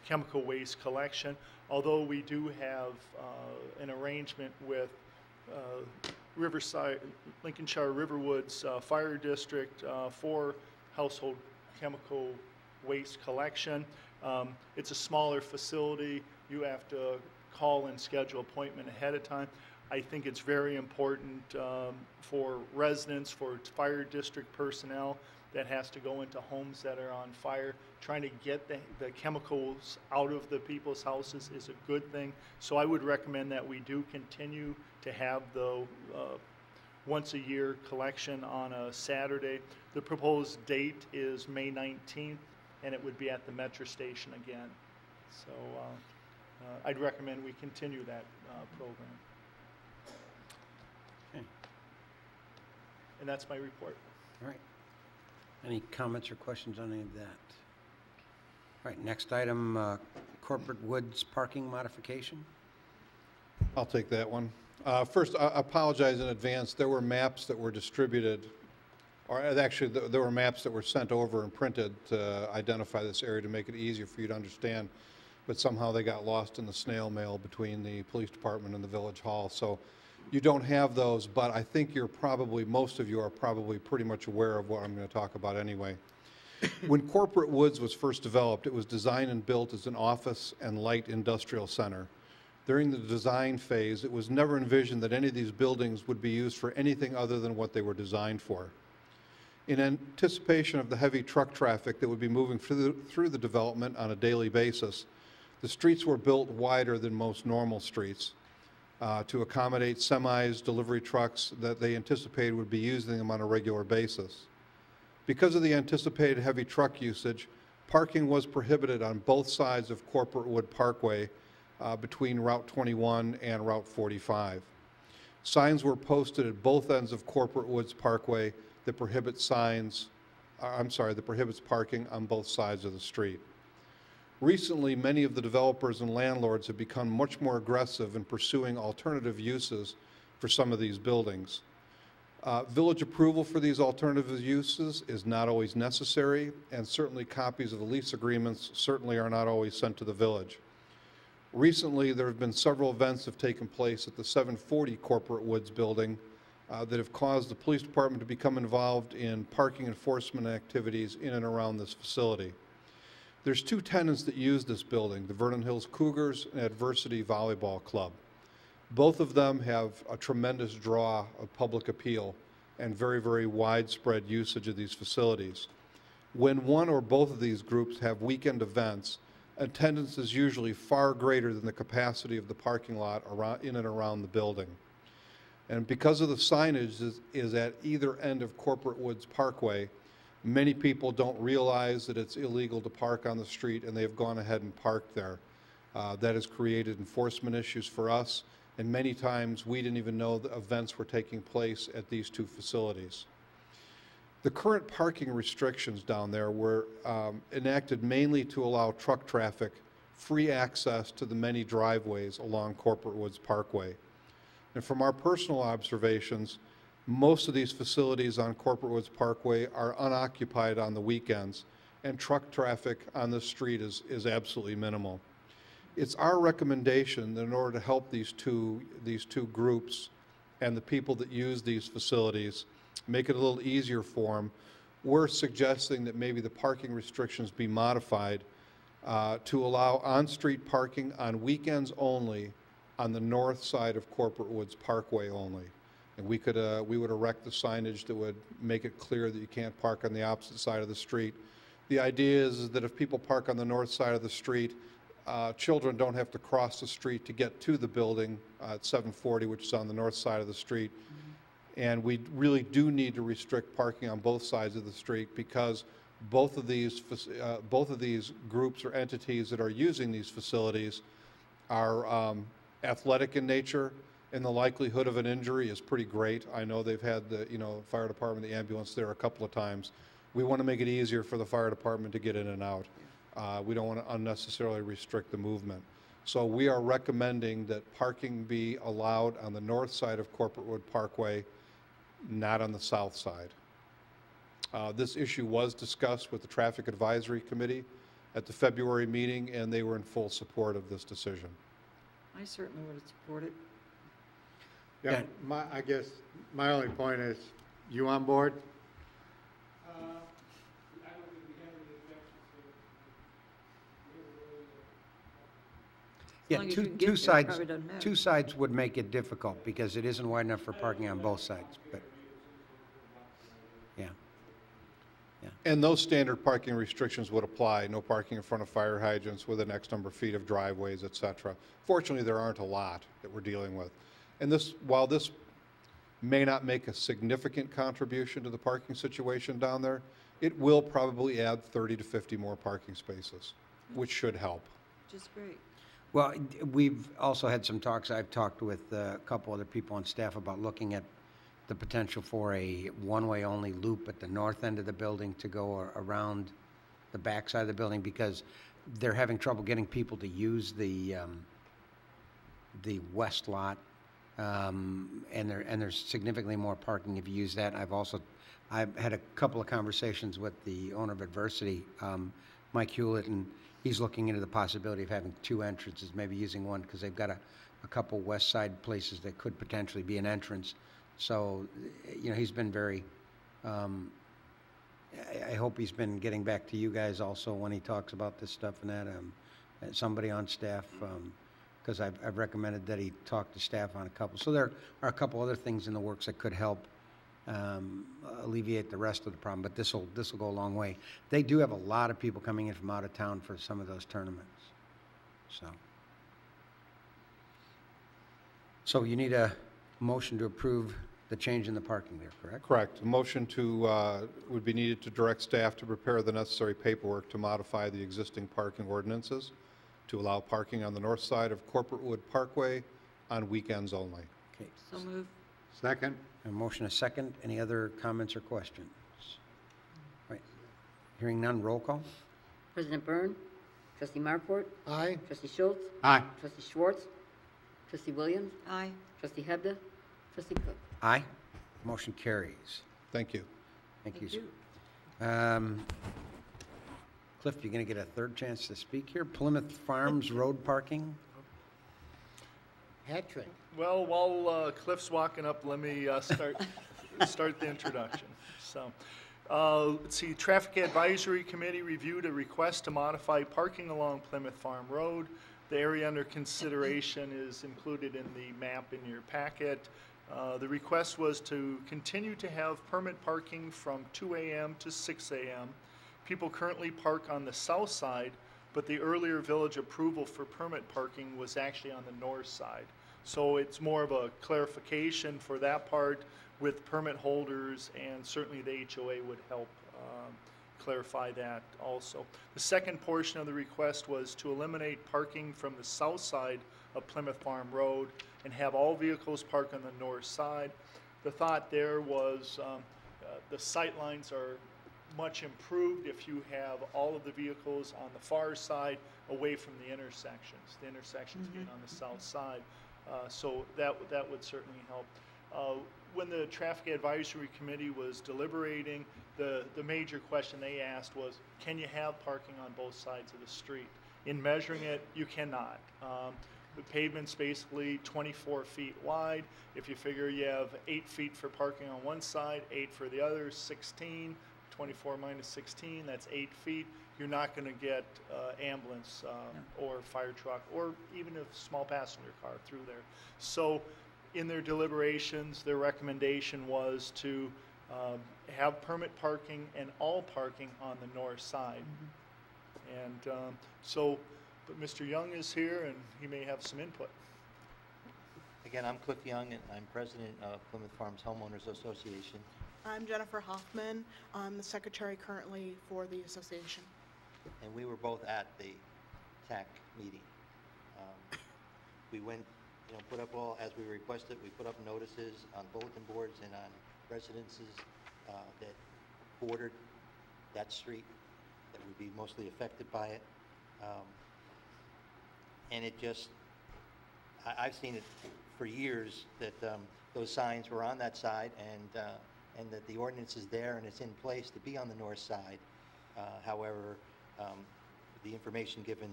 chemical waste collection, although we do have an arrangement with Riverside, Lincolnshire Riverwoods Fire District for household chemical waste collection. It's a smaller facility. You have to call and schedule appointment ahead of time. I think it's very important for residents, for fire district personnel, that has to go into homes that are on fire. Trying to get the chemicals out of the people's houses is a good thing. So I would recommend that we do continue to have the once a year collection on a Saturday. The proposed date is May 19th, and it would be at the Metro Station again. So I'd recommend we continue that program. Okay. And that's my report. All right. Any comments or questions on any of that? All right, next item, Corporate Woods parking modification. I'll take that one. First, I apologize in advance. There were maps that were distributed, or actually there were maps that were sent over and printed to identify this area to make it easier for you to understand, but somehow they got lost in the snail mail between the police department and the village hall. So you don't have those, but I think most of you are probably pretty much aware of what I'm going to talk about anyway. When Corporate Woods was first developed, it was designed and built as an office and light industrial center. During the design phase, it was never envisioned that any of these buildings would be used for anything other than what they were designed for. In anticipation of the heavy truck traffic that would be moving through the development on a daily basis, the streets were built wider than most normal streets to accommodate semis, delivery trucks that they anticipated would be using them on a regular basis. Because of the anticipated heavy truck usage, parking was prohibited on both sides of Corporate Wood Parkway between Route 21 and Route 45. Signs were posted at both ends of Corporate Woods Parkway that prohibits parking on both sides of the street. Recently, many of the developers and landlords have become much more aggressive in pursuing alternative uses for some of these buildings. Village approval for these alternative uses is not always necessary, and certainly copies of the lease agreements certainly are not always sent to the village. Recently, there have been several events that have taken place at the 740 Corporate Woods building that have caused the police department to become involved in parking enforcement activities in and around this facility. There's two tenants that use this building, the Vernon Hills Cougars and Adversity Volleyball Club. Both of them have a tremendous draw of public appeal and very, very widespread usage of these facilities. When one or both of these groups have weekend events, attendance is usually far greater than the capacity of the parking lot in and around the building. And because of the signage is at either end of Corporate Woods Parkway, many people don't realize that it's illegal to park on the street, and they've gone ahead and parked there. That has created enforcement issues for us, and many times we didn't even know the events were taking place at these two facilities. The current parking restrictions down there were enacted mainly to allow truck traffic free access to the many driveways along Corporate Woods Parkway. And from our personal observations, most of these facilities on Corporate Woods Parkway are unoccupied on the weekends, and truck traffic on this street is absolutely minimal. It's our recommendation that in order to help these two groups and the people that use these facilities, make it a little easier for them, we're suggesting that maybe the parking restrictions be modified to allow on-street parking on weekends only on the north side of Corporate Woods Parkway only. And we would erect the signage that would make it clear that you can't park on the opposite side of the street. The idea is that if people park on the north side of the street, children don't have to cross the street to get to the building at 740, which is on the north side of the street. And we really do need to restrict parking on both sides of the street because both of these groups or entities that are using these facilities are athletic in nature, and the likelihood of an injury is pretty great. I know they've had the fire department, the ambulance there a couple of times. We want to make it easier for the fire department to get in and out. We don't want to unnecessarily restrict the movement. So we are recommending that parking be allowed on the north side of Corporate Wood Parkway, not on the south side. This issue was discussed with the Traffic Advisory Committee at the February meeting, and they were in full support of this decision. I certainly would support it. Yeah, I guess my only point is, you on board? Yeah, long as you can get two there, it sides, probably doesn't matter. two sides would make it difficult because it isn't wide enough for parking on both sides, but, yeah. Yeah. And those standard parking restrictions would apply, no parking in front of fire hydrants within X number of feet of driveways, et cetera. Fortunately, there aren't a lot that we're dealing with. And this, while this may not make a significant contribution to the parking situation down there, it will probably add 30 to 50 more parking spaces, which should help. Which is great. Well, we've also had some talks, I've talked with a couple other people on staff about looking at the potential for a one-way only loop at the north end of the building to go around the back side of the building, because they're having trouble getting people to use the west lot. And there's significantly more parking if you use that. I've had a couple of conversations with the owner of Adversity, Mike Hewlett, and he's looking into the possibility of having two entrances, maybe using one, because they've got a couple west side places that could potentially be an entrance. So, you know, he's been very, I hope he's been getting back to you guys also when he talks about this stuff and that, somebody on staff, because I've recommended that he talk to staff on a couple. So there are a couple other things in the works that could help alleviate the rest of the problem, but this will go a long way. They do have a lot of people coming in from out of town for some of those tournaments. So you need a motion to approve the change in the parking there, correct? Correct. A motion would be needed to direct staff to prepare the necessary paperwork to modify the existing parking ordinances to allow parking on the north side of Corporate Wood Parkway on weekends only. Okay. So move. Second? A motion, a second. Any other comments or questions? Right. Hearing none, roll call. President Byrne, Trustee Markwart, Aye. Trustee Schultz, Aye. Trustee Schwartz, Trustee Williams, Aye. Trustee Hebda, Trustee Cook. Aye. Motion carries. Thank you. Thank you, sir. Cliff, you going to get a third chance to speak here? Plymouth Farms Road parking? Hat trick. Well, while Cliff's walking up, let me start the introduction. So, let's see, Traffic Advisory Committee reviewed a request to modify parking along Plymouth Farm Road. The area under consideration is included in the map in your packet. The request was to continue to have permit parking from 2 a.m. to 6 a.m. People currently park on the south side, but the earlier village approval for permit parking was actually on the north side. So it's more of a clarification for that part with permit holders, and certainly the HOA would help clarify that also. The second portion of the request was to eliminate parking from the south side of Plymouth Farm Road and have all vehicles park on the north side. The thought there was the sight lines are much improved if you have all of the vehicles on the far side away from the intersections being on the south side. So that would certainly help. When the Traffic Advisory Committee was deliberating, the major question they asked was, can you have parking on both sides of the street? In measuring it, you cannot. The pavement's basically 24 feet wide. If you figure you have 8 feet for parking on one side, 8 for the other, 16, 24 minus 16, that's 8 feet. You're not going to get ambulance or fire truck or even a small passenger car through there. So in their deliberations, their recommendation was to have permit parking and all parking on the north side. And but Mr. Young is here and he may have some input. Again, I'm Cliff Young, and I'm president of Plymouth Farms Homeowners Association. I'm Jennifer Hoffman. I'm the secretary currently for the association. And we were both at the TAC meeting. We went, put up as we requested, we put up notices on bulletin boards and on residences that bordered that street that would be mostly affected by it. And it just, I've seen it for years that those signs were on that side and that the ordinance is there and it's in place to be on the north side. However, the information given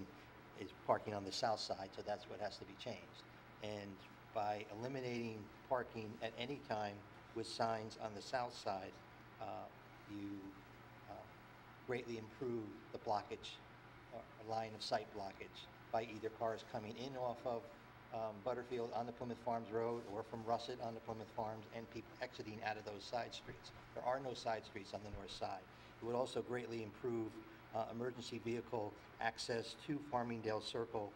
is parking on the south side, so that's what has to be changed. And by eliminating parking at any time with signs on the south side, you greatly improve the blockage, line of sight blockage, by either cars coming in off of Butterfield on the Plymouth Farms Road or from Russet on the Plymouth Farms and people exiting out of those side streets. There are no side streets on the north side. It would also greatly improve emergency vehicle access to Farmingdale Circle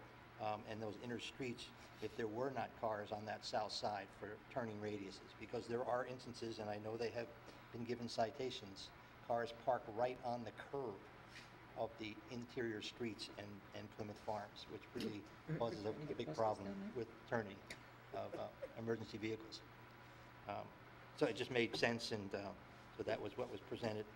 and those inner streets if there were not cars on that south side for turning radiuses. Because there are instances, and I know they have been given citations, cars park right on the curb of the interior streets and Plymouth Farms, which really causes a big problem with turning of emergency vehicles. So it just made sense, and so that was what was presented.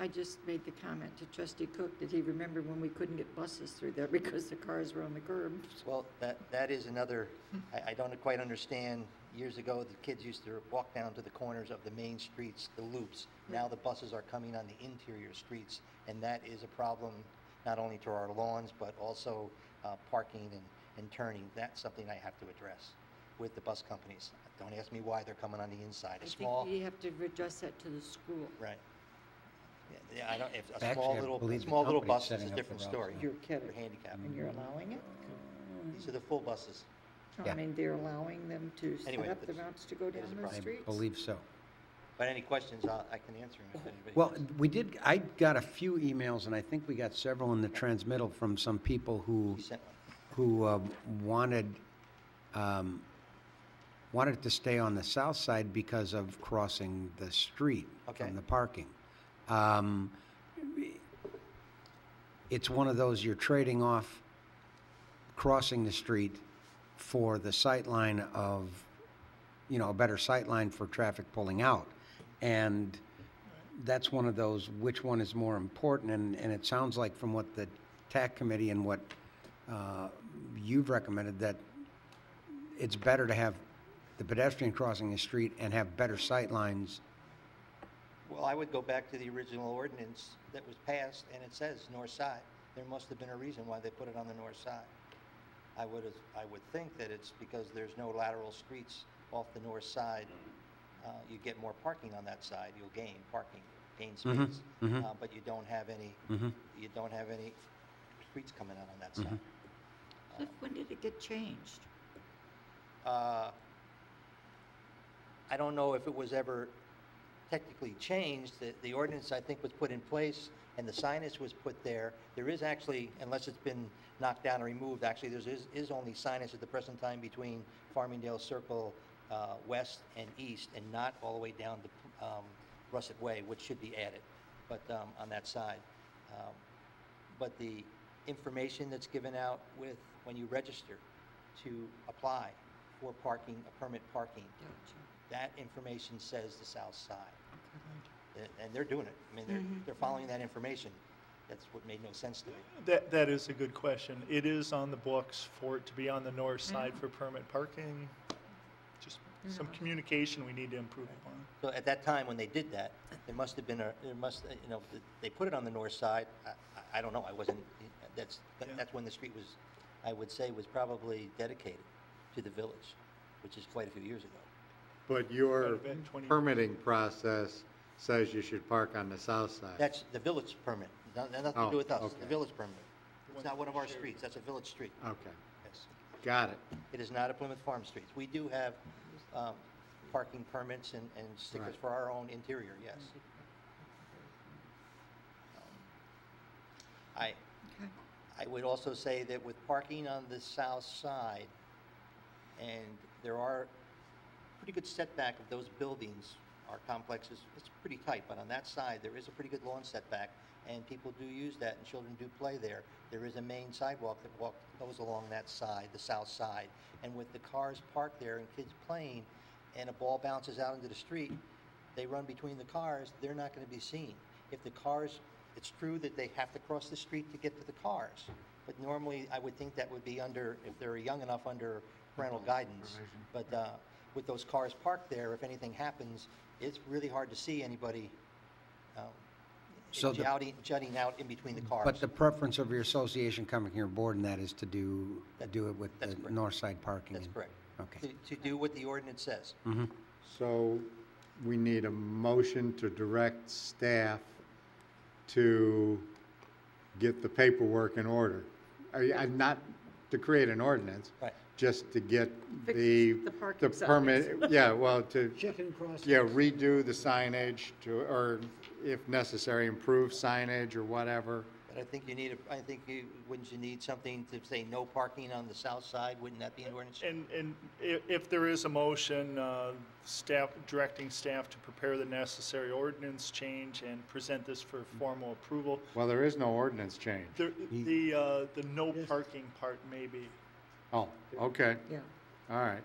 I just made the comment to Trustee Cook, did he remember when we couldn't get buses through there because the cars were on the curb? Well, that is another, I don't quite understand. Years ago, the kids used to walk down to the corners of the main streets, the loops. Now the buses are coming on the interior streets, and that is a problem not only to our lawns, but also parking and turning. That's something I have to address with the bus companies. Don't ask me why they're coming on the inside. I think you have to address that to the school. Right. Yeah, I don't, if a Actually, small I little, believe the little company's bus is setting a up different the routes story. now. You're kidding. For handicap. And you're allowing it? These are the full buses. No, Yeah. I mean, they're allowing them to set Anyway, up the it's- routes to go down it is a those problem. I streets? believe so. But any questions, I can answer them if anybody Well, has. I got a few emails, and I think we got several in the transmittal from some people who, You sent one. who wanted it to stay on the south side because of crossing the street Okay. from the parking. It's one of those, you're trading off crossing the street for the sight line of, a better sight line for traffic pulling out. And that's one of those, which one is more important? And it sounds like from what the TAC committee and what you've recommended, that it's better to have the pedestrian crossing the street and have better sight lines. Well, I would go back to the original ordinance that was passed, and it says north side. There must have been a reason why they put it on the north side. I would think that it's because there's no lateral streets off the north side. You get more parking on that side. You'll gain parking, gain space, but you don't have any. You don't have any streets coming out on that side. Cliff, when did it get changed? I don't know if it was ever technically changed. The ordinance, I think, was put in place, and the signage was put there. There is actually, unless it's been knocked down or removed, actually there is only signage at the present time between Farmingdale Circle west and east, and not all the way down to Russet Way, which should be added, but on that side. But the information that's given out with when you register to apply for parking, a permit parking, that information says the south side. And they're doing it. I mean, they're following that information. That's what made no sense to me. That is a good question. It is on the books for it to be on the north side for permit parking. Just some communication we need to improve upon. So at that time, when they did that, there must have been they put it on the north side. I don't know. I wasn't, that's when the street was, I would say, was probably dedicated to the village, which is quite a few years ago. But your permitting process says you should park on the south side. That's the village permit. Nothing to do with us. okay. The village permit. It's not one of our streets. That's a village street. Okay, Yes. got it. It is not a Plymouth Farm street. We do have parking permits and stickers Right. for our own interior, yes. I would also say that with parking on the south side, and there are pretty good setback of those buildings, our complex is, it's pretty tight, but on that side, there is a pretty good lawn setback, and people do use that, and children do play there. There is a main sidewalk that goes along that side, the south side, and with the cars parked there and kids playing, and a ball bounces out into the street, they run between the cars, they're not going to be seen. If the cars, it's true that they have to cross the street to get to the cars, but normally I would think that would be under, if they're young enough, under parental guidance. But with those cars parked there, if anything happens, it's really hard to see anybody So the- jutting out in between the cars. But the preference of your association coming here board and that is to do it with the correct. north side parking? That's and- correct. Okay. To do what the ordinance says. So we need a motion to direct staff to get the paperwork in order. Not to create an ordinance. Right. Just to get Fix the the parking permit, signs. yeah, well, to, Chicken crossing. redo the signage or if necessary, improve signage or whatever. But I think you need, wouldn't you need something to say no parking on the south side? Wouldn't that be an ordinance? And if there is a motion, directing staff to prepare the necessary ordinance change and present this for formal approval. Well, there is no ordinance change. The no parking part may be. Oh, okay. Yeah. All right,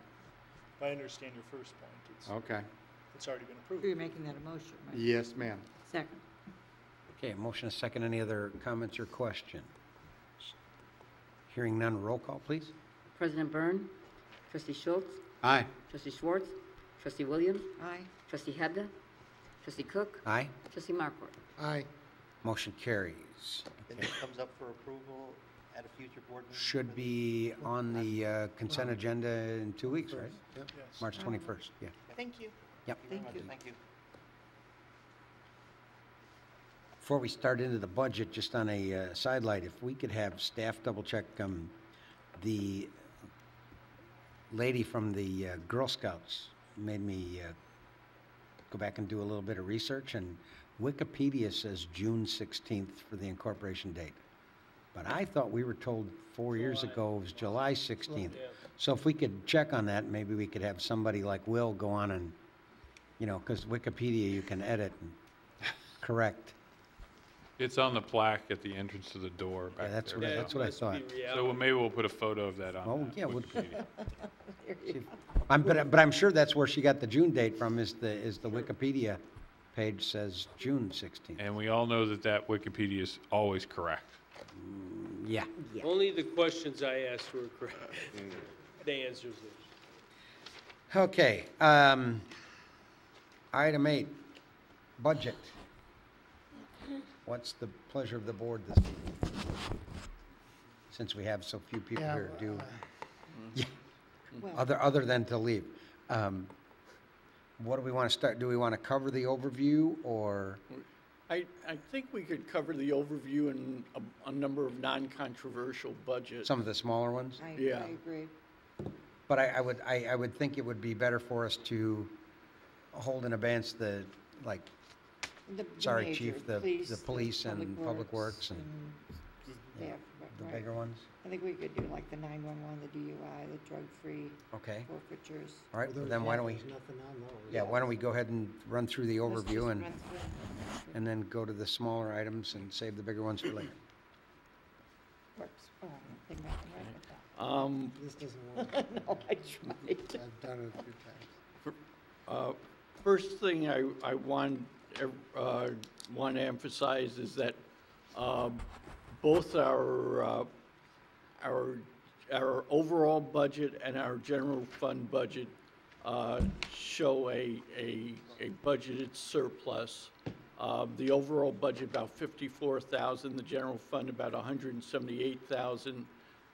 I understand your first point. okay. It's already been approved. You're making that a motion, right? Yes, ma'am. Second. Okay, motion is second. Any other comments or questions? Hearing none, roll call, please. President Byrne, Trustee Schultz, Aye. Trustee Schwartz, Trustee Williams, Aye. Trustee Hebda, Trustee Cook, Aye. Trustee Markwart. Aye. Motion carries. Then it comes up for approval at a future board meeting? Should be on the consent agenda in 2 weeks, right? Yes. March 21st, yeah. Thank you. Yep. Thank you. Thank you. Before we start into the budget, just on a sidelight, if we could have staff double-check the lady from the Girl Scouts made me go back and do a little bit of research, and Wikipedia says June 16th for the incorporation date. But I thought we were told 4 years ago it was July 16th. So if we could check on that, maybe we could have somebody like Will go on and, you know, because Wikipedia you can edit and correct. It's on the plaque at the entrance to the door back Yeah, that's there. what I- that's what I must be thought. reality. So maybe we'll put a photo of that on. Oh, yeah, we'll- Wikipedia. But I'm sure that's where she got the June date from, is the Wikipedia page says June 16th. And we all know that Wikipedia is always correct. Yeah. Only the questions I asked were correct. The answers are. Okay, item 8, budget. What's the pleasure of the board this evening? Since we have so few people Yeah, here to do, yeah, Well, other than to leave. What do we want to start? Do we want to cover the overview, or? I think we could cover the overview and a number of non-controversial budgets. Some of the smaller ones? I Yeah. agree. But I would think it would be better for us to hold in abeyance the, like, The sorry, major, Chief, the police and Public Works and Yeah, the right. bigger ones? I think we could do like the 911, the DUI, the drug-free Okay. forfeitures. All right, well, then why don't we, There's nothing on those. yeah, why don't we go ahead and run through the Let's just overview and, run through it. and then go to the smaller items and save the bigger ones for later? Works. Oh, I don't think I can write with that. This doesn't work. No, I tried. I've done it a few times. First thing I want to emphasize is that both our overall budget and our general fund budget show a budgeted surplus. The overall budget about 54,000, the general fund about 178,000,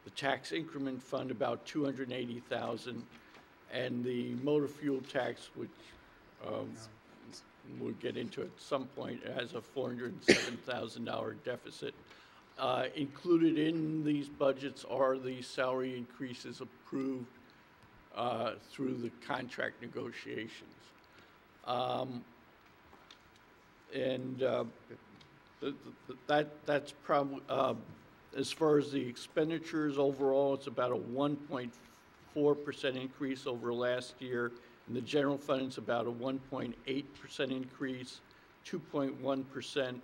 the tax increment fund about 280,000, and the motor fuel tax, which we'll get into at some point, has a $407,000 deficit. Included in these budgets are the salary increases approved through the contract negotiations. That's probably, as far as the expenditures overall, it's about a 1.4% increase over last year. In the general fund, it's about a 1.8% increase, 2.1%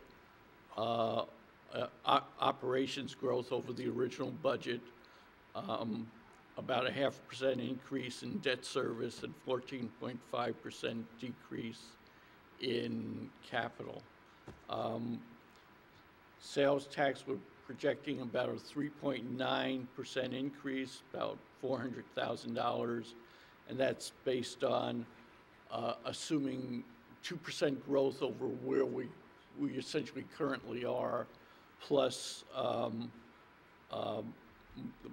operations growth over the original budget, about a 0.5% increase in debt service, and 14.5% decrease in capital. Sales tax, we're projecting about a 3.9% increase, about $400,000, and that's based on assuming 2% growth over where we essentially currently are, plus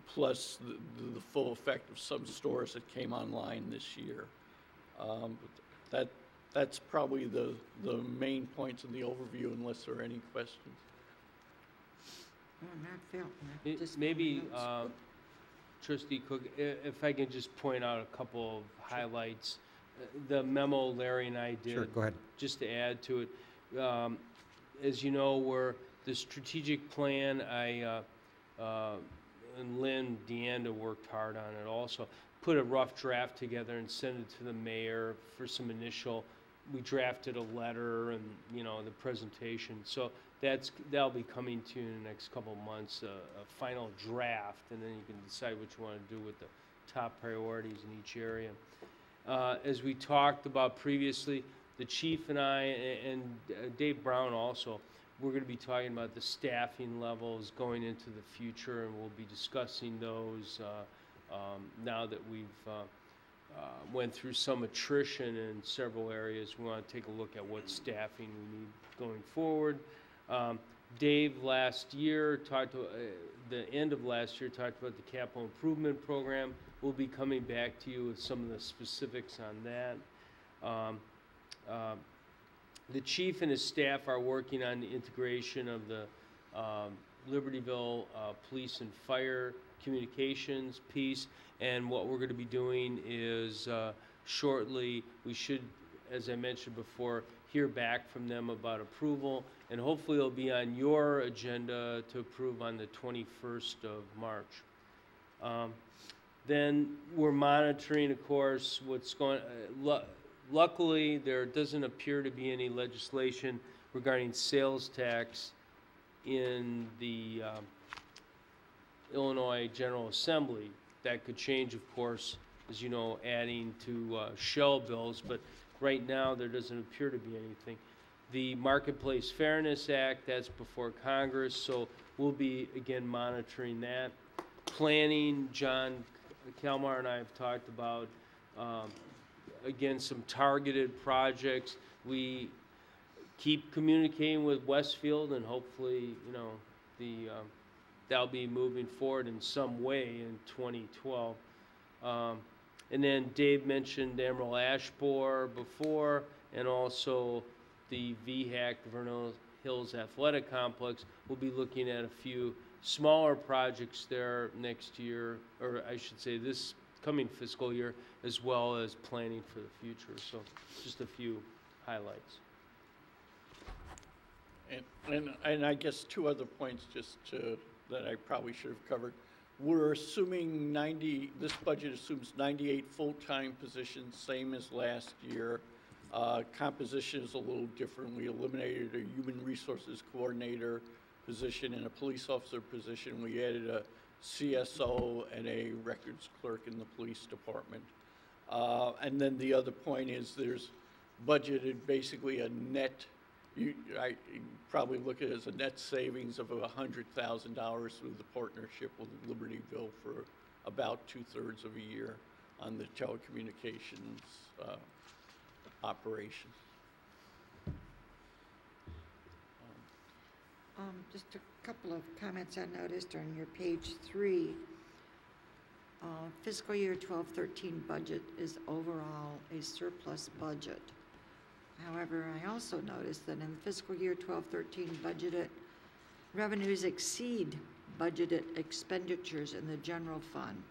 plus the full effect of some stores that came online this year. That's probably the main points in the overview, unless there are any questions. Maybe, Trustee Cook, if I can just point out a couple of highlights. The memo Larry and I did. Sure, go ahead. Just to add to it, As you know, the strategic plan, and Lynn Deanda worked hard on it also, put a rough draft together and sent it to the mayor for some initial, we drafted a letter and, the presentation. So that'll be coming to you in the next couple of months, a final draft, and then you can decide what you want to do with the top priorities in each area. As we talked about previously, the chief and I, and Dave Brown also, we're going to be talking about the staffing levels going into the future, and we'll be discussing those now that we've went through some attrition in several areas. We want to take a look at what staffing we need going forward. Dave last year the end of last year talked about the capital improvement program. We'll be coming back to you with some of the specifics on that. The chief and his staff are working on the integration of the Libertyville police and fire communications piece, and what we're going to be doing is shortly we should, as I mentioned before, hear back from them about approval, and hopefully it'll be on your agenda to approve on the 21st of March. Then we're monitoring, of course, what's going luckily, there doesn't appear to be any legislation regarding sales tax in the Illinois General Assembly. That could change, of course, as you know, adding to shell bills, but right now there doesn't appear to be anything. The Marketplace Fairness Act, that's before Congress, so we'll be, again, monitoring that. Planning, John Kalmar and I have talked about again, some targeted projects. We keep communicating with Westfield, and hopefully, that'll be moving forward in some way in 2012. And then Dave mentioned Emerald Ash Borer before, and also the VHAC, Vernon Hills Athletic Complex. We'll be looking at a few smaller projects there next year, or I should say this coming fiscal year, as well as planning for the future. So just a few highlights. And I guess two other points that I probably should have covered. We're assuming this budget assumes 98 full-time positions, same as last year. Composition is a little different. We eliminated a human resources coordinator position and a police officer position. We added a CSO and a records clerk in the police department. And then the other point is there's budgeted basically a net, you probably look at it as a net savings of $100,000 through the partnership with Libertyville for about 2/3 of a year on the telecommunications operation. Just a couple of comments I noticed on your page 3. Fiscal year 12-13 budget is overall a surplus budget. However, I also noticed that in the fiscal year 12-13 budgeted revenues exceed budgeted expenditures in the general fund,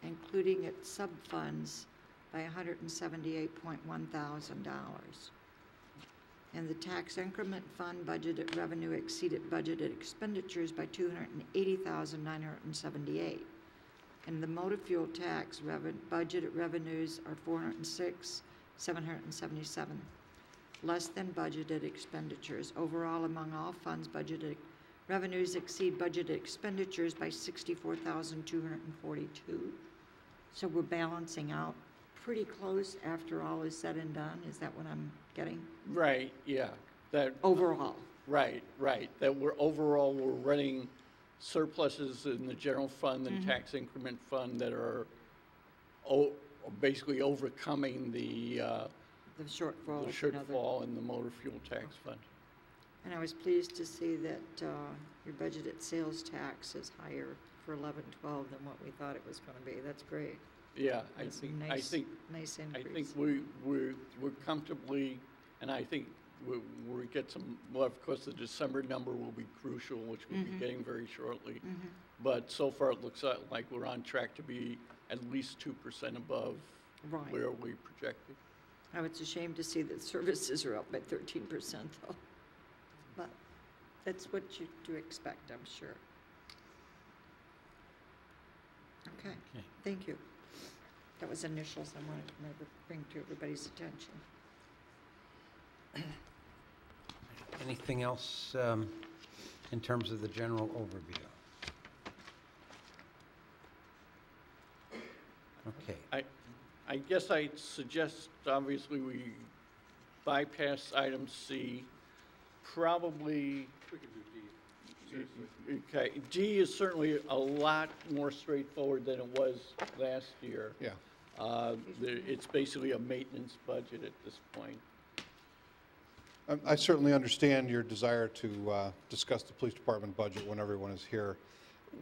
including its sub-funds by $178.1 thousand. In the tax increment fund, budgeted revenue exceeded budgeted expenditures by $280,978. In the motor fuel tax, budgeted revenues are $406,777, less than budgeted expenditures. Overall, among all funds, budgeted revenues exceed budgeted expenditures by $64,242. So we're balancing out pretty close after all is said and done. Is that what I'm getting? Right, yeah. That overall. Right. That we're running surpluses in the general fund and tax increment fund that are basically overcoming the shortfall in the motor fuel tax fund. And I was pleased to see that your budgeted sales tax is higher for 11-12 than what we thought it was going to be. That's great. Yeah, That's I nice think increase. we're comfortably, and I think we get some. Well, of course, the December number will be crucial, which we'll be getting very shortly. But so far, it looks like we're on track to be at least 2% above where we projected. Oh, it's a shame to see that services are up by 13%, though. That's what you do expect, I'm sure. Okay, thank you. That was initials I wanted to bring to everybody's attention. Anything else in terms of the general overview? Okay. I guess I'd suggest, obviously, we bypass item C, probably. We can do D. Okay, D is certainly a lot more straightforward than it was last year. Yeah. It's basically a maintenance budget at this point. I certainly understand your desire to discuss the police department budget when everyone is here.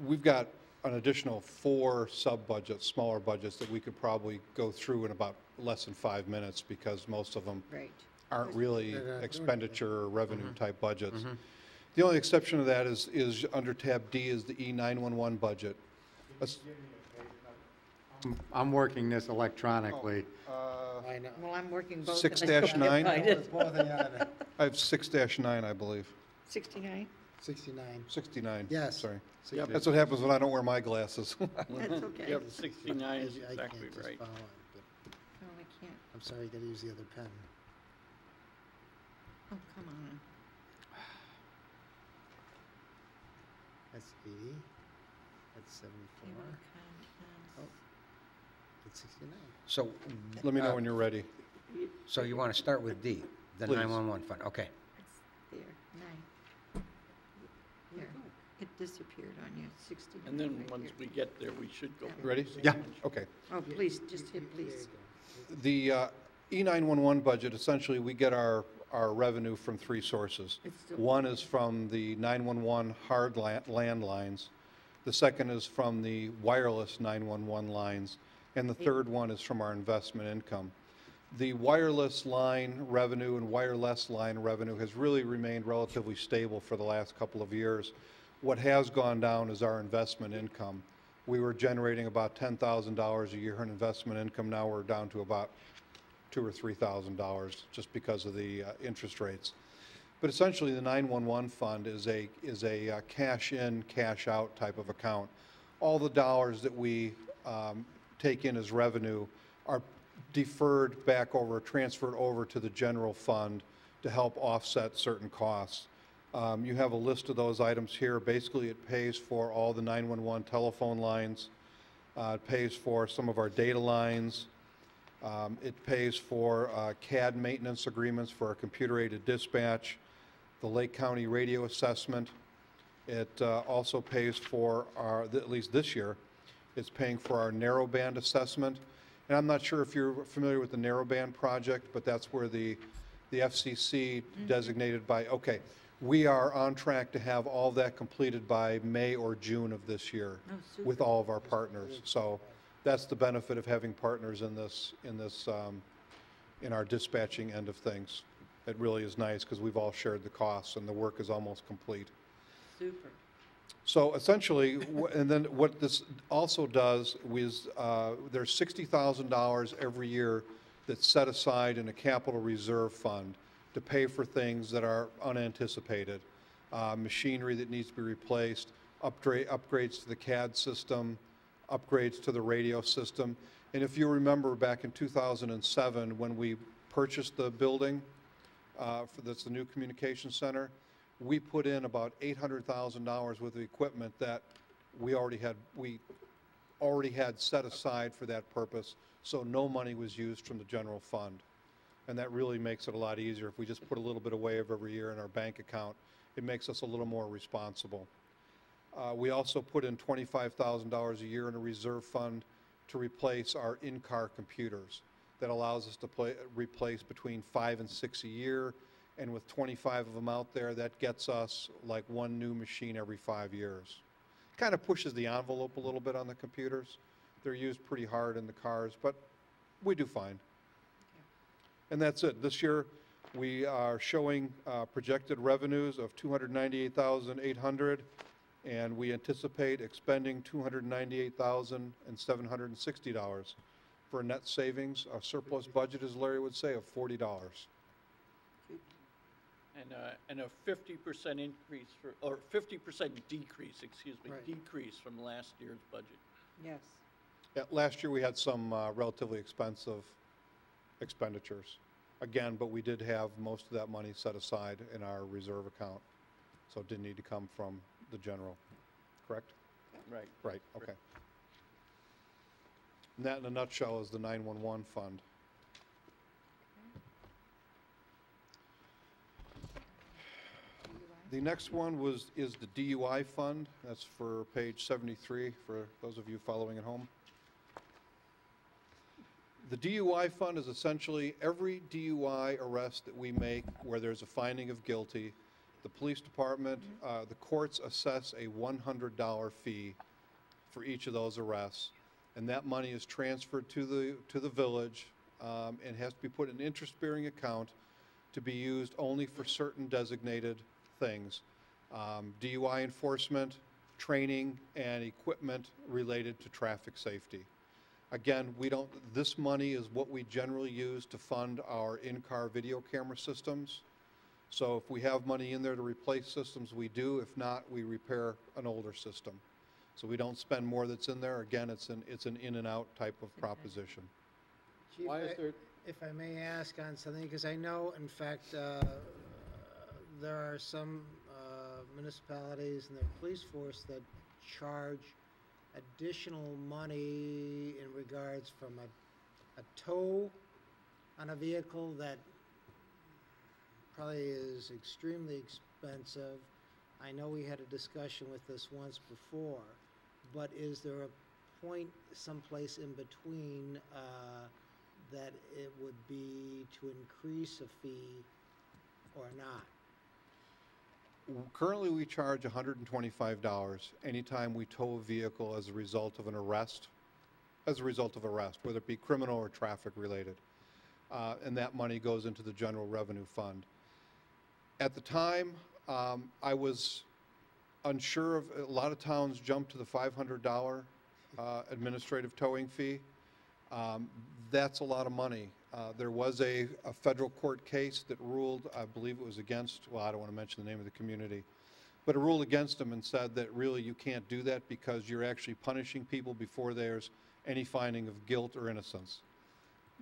We've got an additional 4 sub-budgets, smaller budgets, that we could probably go through in about less than 5 minutes, because most of them aren't really expenditure or revenue type budgets. The only exception to that is under tab D is the E911 budget. I'm working this electronically. Well, I'm working both. 6-9? I have 6-9, I believe. 69? 69. 69. Yes. Sorry. Yeah, That's what happens when I don't wear my glasses. That's okay. Yep, 69 is I exactly can't just right. follow it, but No, I can't. I'm sorry, you gotta use the other pen. Oh, come on. That's 80. That's 74. Oh, it's 69. So, Let me know when you're ready. so you want to start with D, the Please. 911 fund, okay. There, 9. There, it disappeared on you, 69. And then right once here. we get there, we should go. Ready? Yeah. Okay. Oh, please, just hit please. The E911 budget, essentially, we get our revenue from 3 sources. It's still- One is from the 911 hard landlines. The second is from the wireless 911 lines. And the third one is from our investment income. The wireless line revenue and wireless line revenue has really remained relatively stable for the last couple of years. What has gone down is our investment income. We were generating about $10,000 a year in investment income. Now we're down to about $2,000 or $3,000 just because of the interest rates. But essentially, the 911 fund is a cash in, cash out type of account. All the dollars that we take in as revenue are deferred back over, transferred over to the general fund to help offset certain costs. You have a list of those items here. Basically, it pays for all the 911 telephone lines. It pays for some of our data lines. It pays for CAD maintenance agreements for our computer-aided dispatch, the Lake County radio assessment. It also pays for our, at least this year, it's paying for our narrowband assessment. And I'm not sure if you're familiar with the narrowband project, but that's where the FCC designated by, okay, we are on track to have all that completed by May or June of this year with all of our partners. So that's the benefit of having partners in our dispatching end of things. It really is nice because we've all shared the costs and the work is almost complete. Super. So essentially, and then what this also does is there's $60,000 every year that's set aside in a capital reserve fund to pay for things that are unanticipated, machinery that needs to be replaced, upgrades to the CAD system, upgrades to the radio system. And if you remember back in 2007 when we purchased the building, that's the new communication center, we put in about $800,000 worth of equipment that we already had set aside for that purpose, so no money was used from the general fund. And that really makes it a lot easier. If we just put a little bit away every year in our bank account, it makes us a little more responsible. We also put in $25,000 a year in a reserve fund to replace our in-car computers. That allows us to replace between 5 and 6 a year. And with 25 of them out there, that gets us like 1 new machine every 5 years. Kind of pushes the envelope a little bit on the computers. They're used pretty hard in the cars, but we do fine. And that's it. This year, we are showing projected revenues of $298,800, and we anticipate expending $298,760 for a net savings, a surplus budget, as Larry would say, of $40. and a 50% increase or 50% decrease, excuse me, Right. decrease from last year's budget. Yes. Yeah, last year, we had some relatively expensive expenditures. Again, but we did have most of that money set aside in our reserve account, so it didn't need to come from the general, correct? Right. Right, okay. And that, in a nutshell, is the 911 fund. The next one is the DUI fund. That's for page 73, for those of you following at home. The DUI fund is essentially every DUI arrest that we make where there's a finding of guilty, the police department, the courts assess a $100 fee for each of those arrests, and that money is transferred to the village and has to be put in an interest-bearing account to be used only for certain designated things. DUI enforcement, training, and equipment related to traffic safety. Again, this money is what we generally use to fund our in-car video camera systems. So if we have money in there to replace systems, we do. If not, we repair an older system. So we don't spend more that's in there. Again, it's an in and out type of proposition. Chief, Why is there- if I may ask on something, because I know, in fact, there are some municipalities and their police force that charge additional money in regards from a tow on a vehicle that probably is extremely expensive. I know we had a discussion with this once before, but is there a point someplace in between that it would be to increase a fee or not? Currently, we charge $125 anytime we tow a vehicle as a result of an arrest, whether it be criminal or traffic related. And that money goes into the general revenue fund. At the time, I was unsure of, a lot of towns jumped to the $500 administrative towing fee. That's a lot of money. There was a federal court case that ruled, I believe it was against, well, I don't want to mention the name of the community, but it ruled against them and said that really you can't do that because you're actually punishing people before there's any finding of guilt or innocence.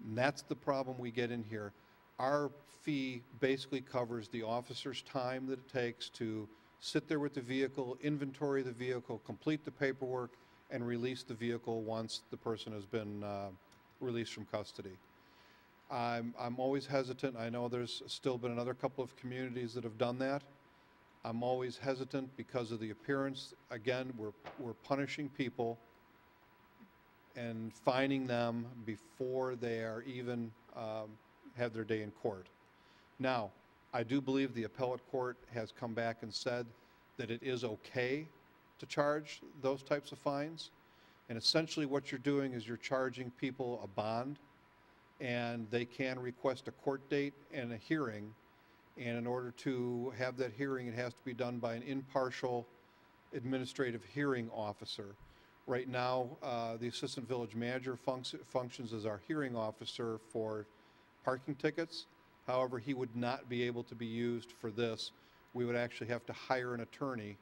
And that's the problem we get in here. Our fee basically covers the officer's time that it takes to sit there with the vehicle, inventory the vehicle, complete the paperwork, and release the vehicle once the person has been released from custody. I'm always hesitant. I know there's still been another couple of communities that have done that. I'm always hesitant because of the appearance. Again, we're punishing people and fining them before they are even have their day in court. Now, I do believe the appellate court has come back and said that it is okay to charge those types of fines. And essentially what you're doing is you're charging people a bond, and they can request a court date and a hearing. And in order to have that hearing, it has to be done by an impartial administrative hearing officer. Right now, the assistant village manager functions as our hearing officer for parking tickets. However, he would not be able to be used for this. We would actually have to hire an attorney,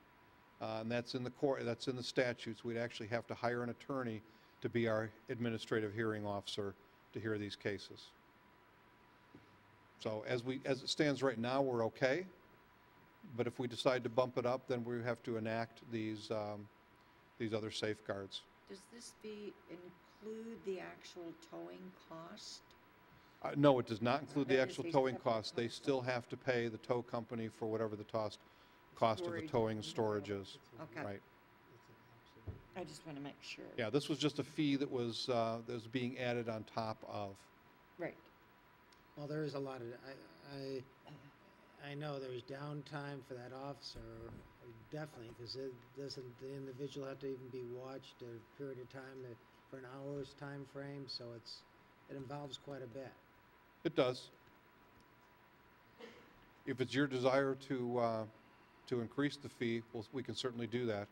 and that's in the court, that's in the statutes. We'd actually have to hire an attorney to be our administrative hearing officer to hear these cases. So as it stands right now, we're okay. But if we decide to bump it up, then we have to enact these other safeguards. Does this fee include the actual towing cost? No, it does not include the That is actual a towing separate cost. They still have to pay the tow company for whatever the cost of the Storage. towing and storage is. Okay. Right. I just want to make sure. Yeah, this was just a fee that was being added on top of. Right. Well, there is a lot of, I know there's downtime for that officer, definitely, because the individual have to even be watched a period of time for an hour's time frame, so it involves quite a bit. It does. If it's your desire to increase the fee, we can certainly do that.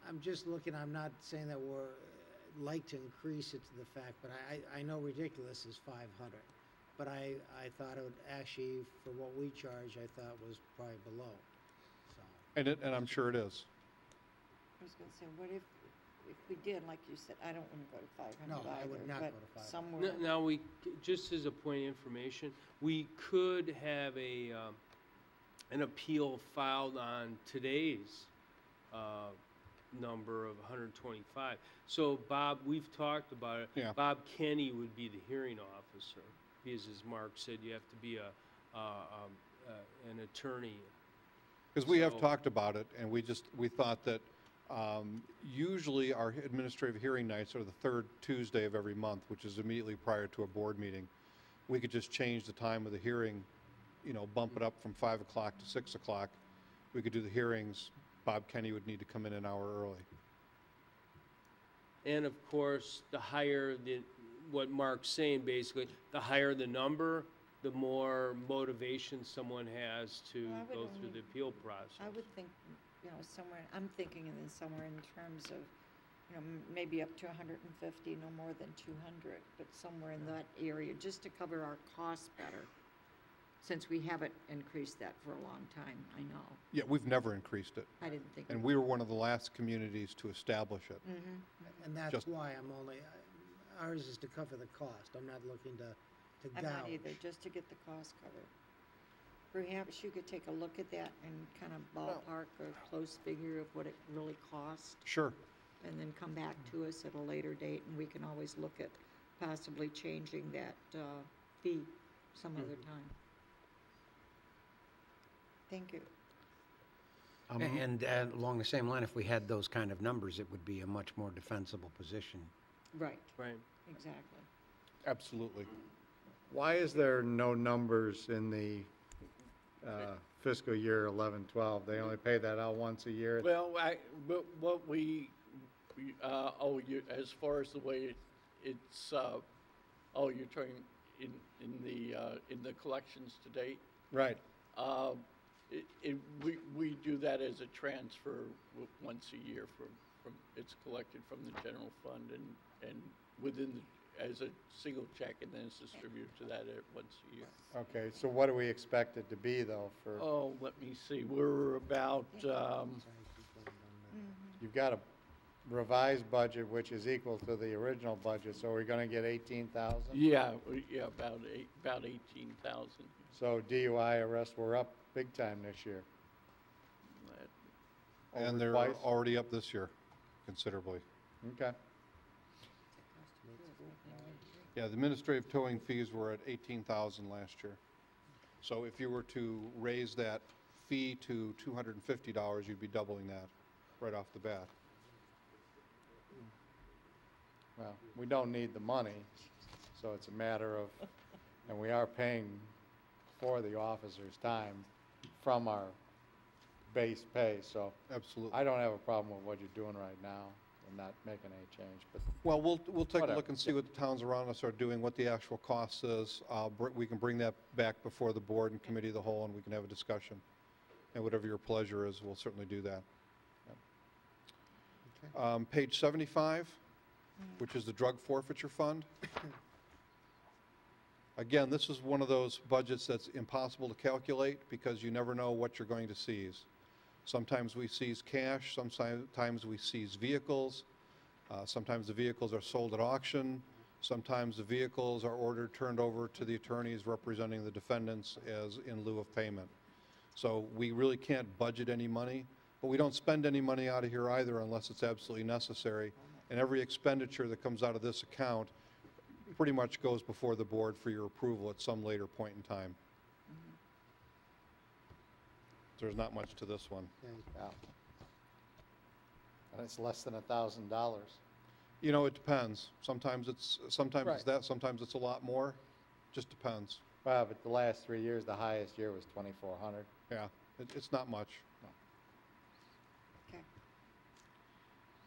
I'm just looking, I'm not saying that we're like to increase it to the fact, but I know ridiculous is 500. but I thought it would actually, for what we charge, I thought was probably below, so. And I'm sure it is. I was gonna say, what if we did, like you said, I don't wanna go to 500 No, either. I would not but go to 500. somewhere. Now, just as a point of information, we could have an appeal filed on today's number of 125. So Bob, we've talked about it. Yeah. Bob Kenny would be the hearing officer, because as Mark said, you have to be an attorney. Because we have So- talked about it, and we thought that usually our administrative hearing nights are the third Tuesday of every month, which is immediately prior to a board meeting. We could just change the time of the hearing, bump it up from 5 o'clock to 6 o'clock. We could do the hearings. Bob Kenny would need to come in an hour early. And of course, what Mark's saying basically, the higher the number, the more motivation someone has to Well, I would go through only- the appeal process. I would think, somewhere, I'm thinking in somewhere in terms of, maybe up to 150, no more than 200, but somewhere in that area, just to cover our costs better, since we haven't increased that for a long time, I know. Yeah, we've never increased it. I didn't think. And we were one of the last communities to establish it. And that's Just- why ours is to cover the cost. I'm not looking to I'm not gouge. either, just to get the cost covered. Perhaps you could take a look at that and kind of ballpark a close figure of what it really cost, Sure. and then come back to us at a later date, and we can always look at possibly changing that fee some other time. Thank you. And along the same line, if we had those kind of numbers, it would be a much more defensible position. Right, Right. exactly. Absolutely. Why is there no numbers in the fiscal year 11-12? They only pay that out once a year? Well, what we as far as the way it's, you're talking in the collections to date? Right. We do that as a transfer once a year from, it's collected from the general fund and as a single check, and then it's distributed to that once a year. Okay, so what do we expect it to be, though, for, Oh, let me see, we're about, you've got a revised budget which is equal to the original budget, so we're gonna get 18,000? about 18,000. So DUI arrests were up big time this year. And Over they're twice? already up this year considerably. Okay. Yeah, the administrative towing fees were at 18,000 last year. So if you were to raise that fee to $250, you'd be doubling that right off the bat. Well, we don't need the money, so it's a matter of, and we are paying for the officers' time from our base pay, so Absolutely. I don't have a problem with what you're doing right now and not making any change, but Well, we'll take a Whatever. look and see what the towns around us are doing, what the actual cost is. We can bring that back before the board and committee of the whole, and we can have a discussion. And whatever your pleasure is, we'll certainly do that. Page 75, which is the drug forfeiture fund. Again, this is one of those budgets that's impossible to calculate because you never know what you're going to seize. Sometimes we seize cash, sometimes we seize vehicles, sometimes the vehicles are sold at auction, sometimes the vehicles are ordered, turned over to the attorneys representing the defendants as in lieu of payment. So we really can't budget any money, but we don't spend any money out of here either unless it's absolutely necessary. And every expenditure that comes out of this account pretty much goes before the board for your approval at some later point in time. There's not much to this one. yeah. And it's less than $1,000. You know, it depends. Sometimes it's Right. that, sometimes it's a lot more. Just depends. Well, but the last 3 years, the highest year was 2,400. Yeah, it's not much. Okay.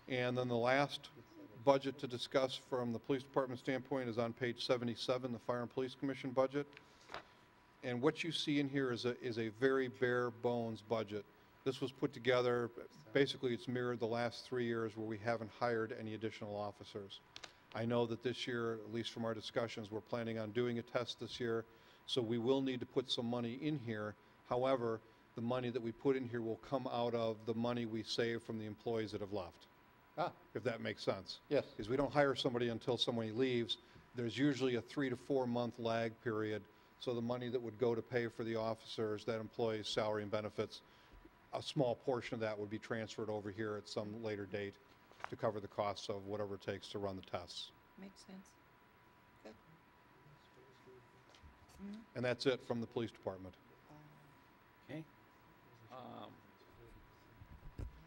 And then the last budget to discuss from the police department standpoint is on page 77, the Fire and Police Commission budget. And what you see in here is a very bare bones budget. This was put together, basically it's mirrored the last 3 years where we haven't hired any additional officers. I know that this year, at least from our discussions, we're planning on doing a test this year, so we will need to put some money in here. However, the money that we put in here will come out of the money we save from the employees that have left. If that makes sense. Yes. Because we don't hire somebody until somebody leaves. There's usually a 3 to 4 month lag period. So the money that would go to pay for the officers, that employee's salary and benefits, a small portion of that would be transferred over here at some later date to cover the costs of whatever it takes to run the tests. Makes sense. Good. And that's it from the police department. Okay.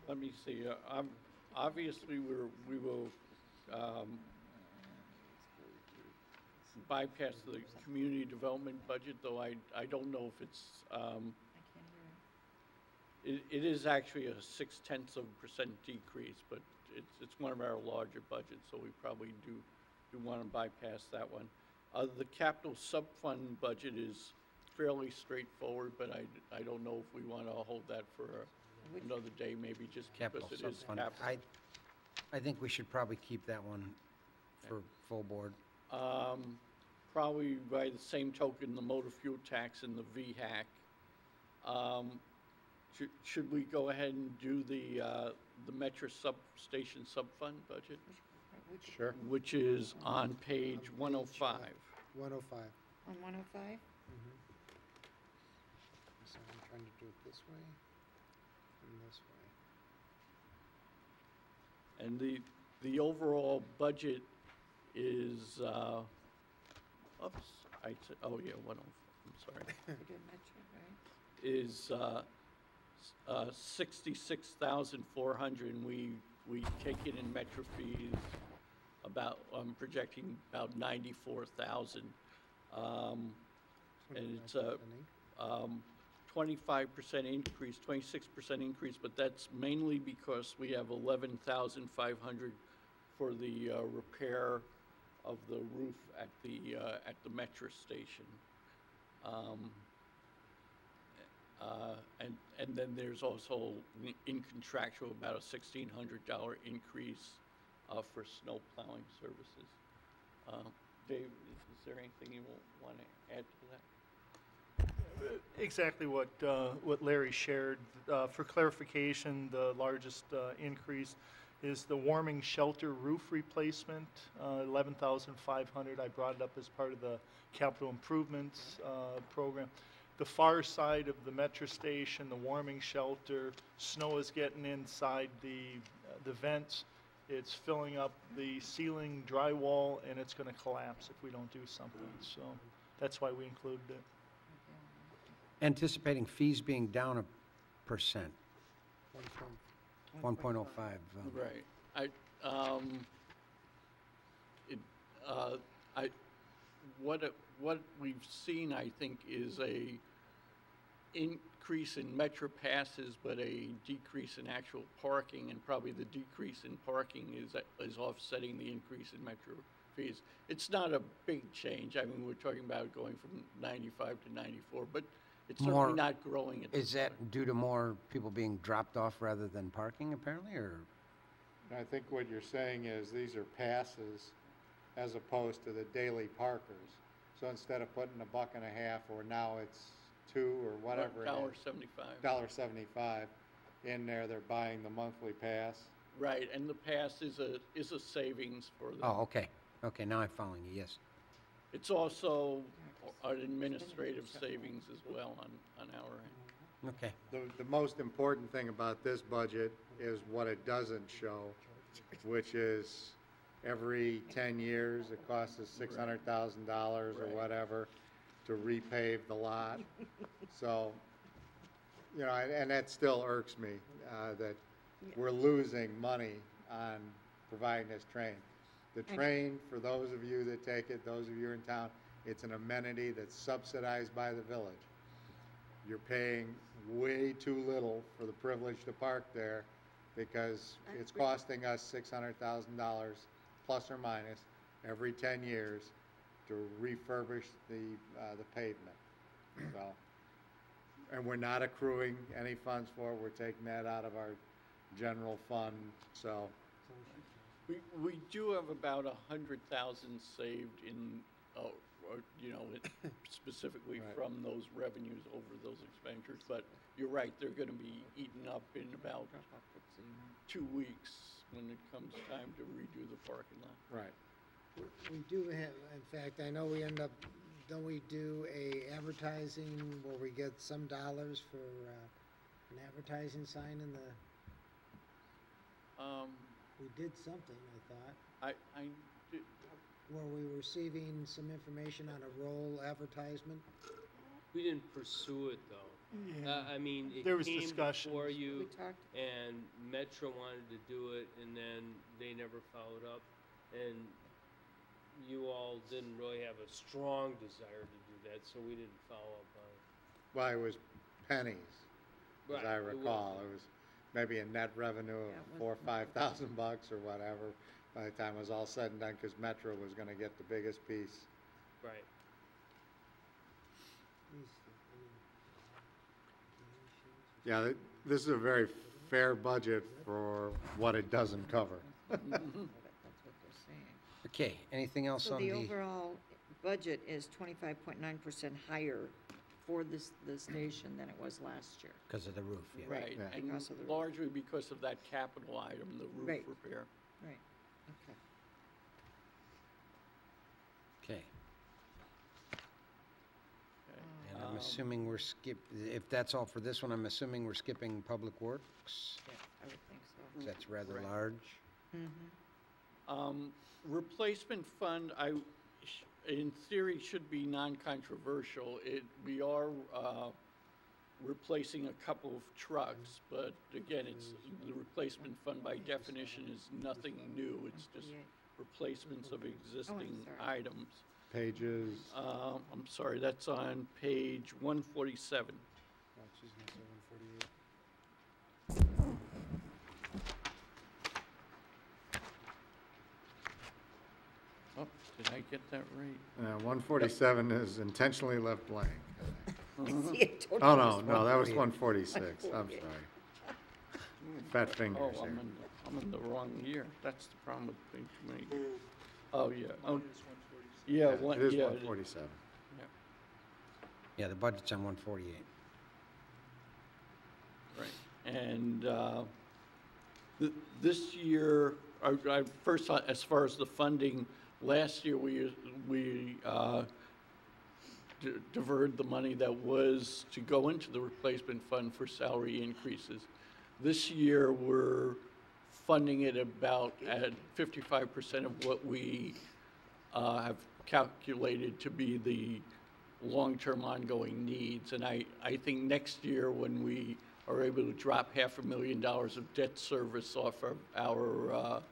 Let me see, obviously, we will bypass the community development budget, though I don't know if it's, it is actually a 0.6% decrease, but it's one of our larger budgets, so we probably do want to bypass that one. The capital sub-fund budget is fairly straightforward, but I don't know if we want to hold that for another day, maybe just Capital because it is sub-fund. capital. I think we should probably keep that one for full board. Probably by the same token, the motor fuel tax and the VHAC. Should we go ahead and do the Metro substation sub-fund budget? Sure. Which is on page 105. 105. On 105? So I'm trying to do it this way and this way. And the overall budget is, oops, I said, oh yeah, 105, I'm sorry. We did Metro, right? Is 66,400, and we take it in Metro fees about, I'm projecting about 94,000. And it's a 25% increase, 26% increase, but that's mainly because we have 11,500 for the repair of the roof at the Metro station. And then there's also in contractual about a $1,600 increase for snow plowing services. Dave, is there anything you want to add to that? Exactly what Larry shared. For clarification, the largest increase is the warming shelter roof replacement, 11,500. I brought it up as part of the capital improvements program. The far side of the Metro station, the warming shelter, snow is getting inside the vents. It's filling up the ceiling drywall, and it's going to collapse if we don't do something. So that's why we included it. Anticipating fees being down 1%. 1.05. Right. What we've seen, I think, is a increase in Metro passes, but a decrease in actual parking, and probably the decrease in parking is offsetting the increase in Metro fees. It's not a big change. I mean, we're talking about going from 95 to 94, but it's certainly not growing. Is that due to more people being dropped off rather than parking, apparently, or? I think what you're saying is these are passes as opposed to the daily parkers. So instead of putting $1.50, or now it's $2 or whatever it is, $1.75 in there, they're buying the monthly pass. Right, and the pass is a savings for them. Oh, okay. Okay, now I'm following you, yes. It's also an administrative savings as well on our end. Okay. The most important thing about this budget is what it doesn't show, which is every 10 years, it costs us $600,000 or whatever to repave the lot. So, you know, and that still irks me, that we're losing money on providing this train. The train, for those of you that take it, those of you in town, it's an amenity that's subsidized by the village. You're paying way too little for the privilege to park there because it's costing us $600,000 plus or minus every 10 years to refurbish the pavement. So, and we're not accruing any funds for it. We're taking that out of our general fund. So We do have about 100,000 saved in, specifically Right. from those revenues over those expenditures. But you're right, they're going to be eaten up in about 2 weeks when it comes time to redo the parking lot. Right. We do have, in fact, I know we end up, don't we do a advertising where we get some dollars for an advertising sign in the, we did something, I thought, I did, where we were receiving some information on a roll advertisement. We didn't pursue it, though. Yeah. I mean, it There was came discussion. before you, We talked, and Metro wanted to do it, and then they never followed up. And you all didn't really have a strong desire to do that, so we didn't follow up on it. Well, it was pennies, as Right, I it was. recall. It was maybe a net revenue Yeah, of it $4,000 or $5,000 or whatever by the time it was all said and done, because Metro was gonna get the biggest piece. Right. Yeah, this is a very fair budget for what it doesn't cover. that's what they're saying. Okay, anything else So on the the, overall budget is 25.9% higher for the station than it was last year. because of the roof, yeah. right, Yeah. and Because of the roof. largely because of that capital item, the roof Right. repair. Right, okay. Okay, and I'm Um, assuming we're if that's all for this one, I'm assuming we're skipping Public Works? Yeah, I would think so. 'Cause that's rather Right. large. Replacement fund, in theory, should be non-controversial. We are replacing a couple of trucks, but again, the replacement fund by definition is nothing new. It's just 148. replacements of existing sorry. items. Pages, I'm sorry, that's on page 147. Oh, did I get that right? 147 is intentionally left blank. I see it totally. Oh, no, that was 146. I'm 148. sorry. Fat fingers Oh, here. I'm in the wrong year. That's the problem with being too many. Oh, yeah. Oh, yeah, It is yeah. 147. Yeah, the budget's on 148. Right. And this year, first, as far as the funding, last year we diverted the money that was to go into the replacement fund for salary increases. This year, we're funding it about at 55% of what we have calculated to be the long-term ongoing needs. And I think next year, when we are able to drop $500,000 of debt service off of our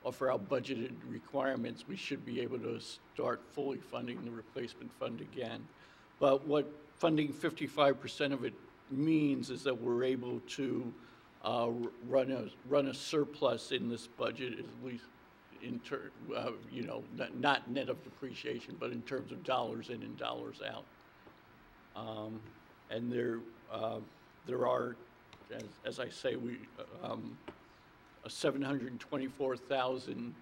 budgeted requirements, we should be able to start fully funding the replacement fund again. But what funding 55% of it means is that we're able to run a surplus in this budget, at least not net of depreciation, but in terms of dollars in and dollars out. And there are, as I say, a $724,000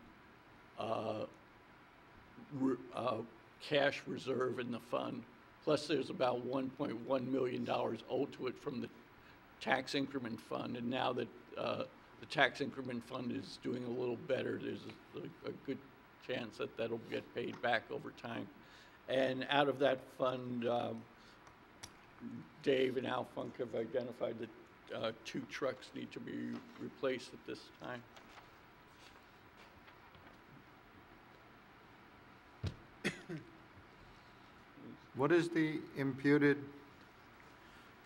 cash reserve in the fund. Plus, there's about $1.1 million owed to it from the tax increment fund. And now that the tax increment fund is doing a little better, there's a good chance that that'll get paid back over time. And out of that fund, Dave and Al Funk have identified that 2 trucks need to be replaced at this time. What is the imputed,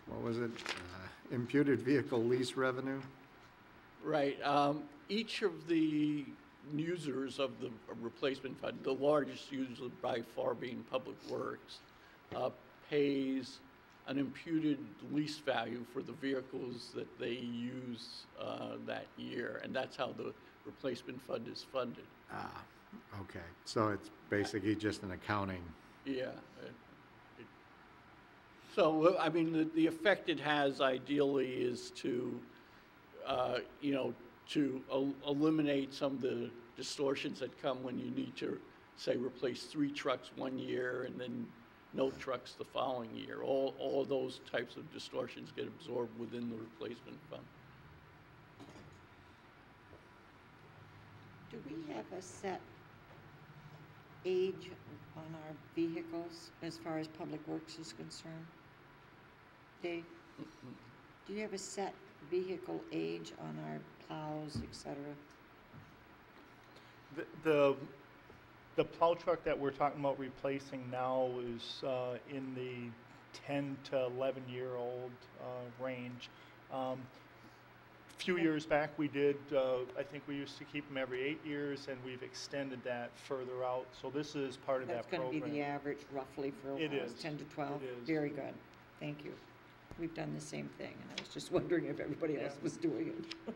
what was it? Imputed vehicle lease revenue? Right. Each of the users of the replacement fund, the largest user by far being Public Works, pays an imputed lease value for the vehicles that they use that year, and that's how the replacement fund is funded. Ah, okay. So it's basically just an accounting. Yeah. So, I mean, the effect it has ideally is to, to eliminate some of the distortions that come when you need to, say, replace 3 trucks one year and then no trucks the following year. All those types of distortions get absorbed within the replacement fund. Do we have a set age on our vehicles as far as Public Works is concerned? Dave, do you have a set vehicle age on our plows, et cetera? The plow truck that we're talking about replacing now is in the 10 to 11-year-old range. Few years back, we did, I think we used to keep them every 8 years, and we've extended that further out. So this is part of that program. That's going to be the average roughly for It plows, is. 10 to 12? It is. Very good. Thank you. We've done the same thing, and I was just wondering if everybody else was doing it.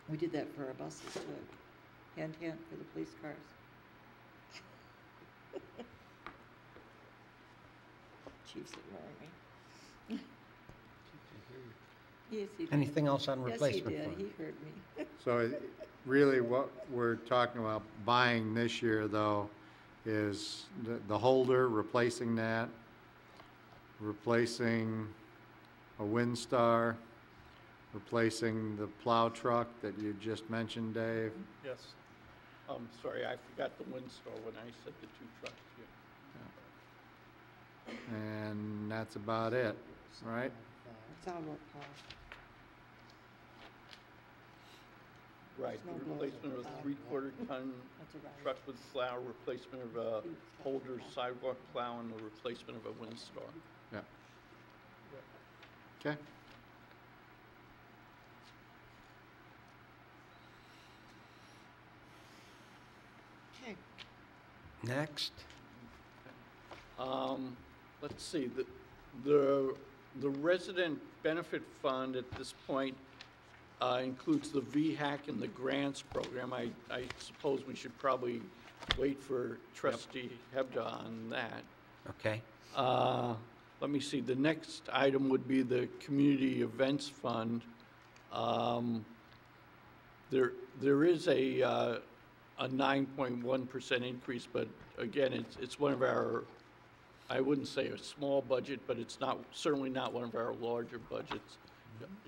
We did that for our buses, too. Hint, hint, for the police cars. Chief's ignoring me. Yes, he did. Anything else on replacement Yes, fund? he did. He heard me. So really what we're talking about buying this year though is the holder, replacing that, replacing a Windstar, replacing the plow truck that you just mentioned, Dave. Yes. Sorry, I forgot the Windstar when I said the 2 trucks, yeah. And that's about it, right? It's all work, Paul. Right, Snow the blower, replacement of a plow. 3/4 ton That's a ride. truck with plow, replacement of a holder sidewalk plow, and the replacement of a Windstar. Yeah. Okay. Okay. Next. Let's see, the resident benefit fund at this point includes the VHAC and the grants program. I suppose we should probably wait for trustee Hebda on that. Okay. Let me see, the next item would be the community events fund. There is a 9.1% increase, but again, it's one of our, I wouldn't say a small budget, but it's not, certainly not one of our larger budgets.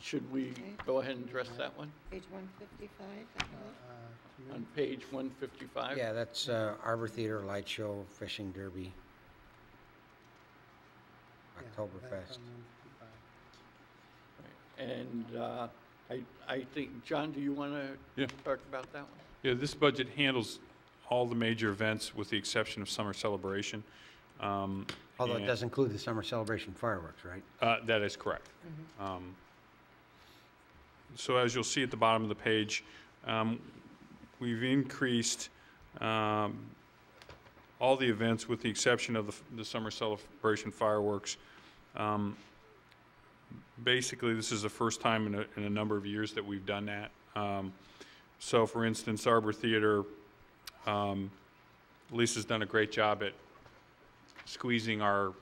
Should we go ahead and address that one? Page 155, I believe. On page 155? Yeah, that's Arbor Theater, Light Show, Fishing Derby, Oktoberfest. And I think, John, do you want to talk about that one? Yeah, this budget handles all the major events with the exception of summer celebration. Although it does include the summer celebration fireworks, right? That is correct. So as you'll see at the bottom of the page, we've increased all the events with the exception of the summer celebration fireworks. Basically, this is the first time in a number of years that we've done that. So for instance, Arbor Theater, Lisa's done a great job at squeezing our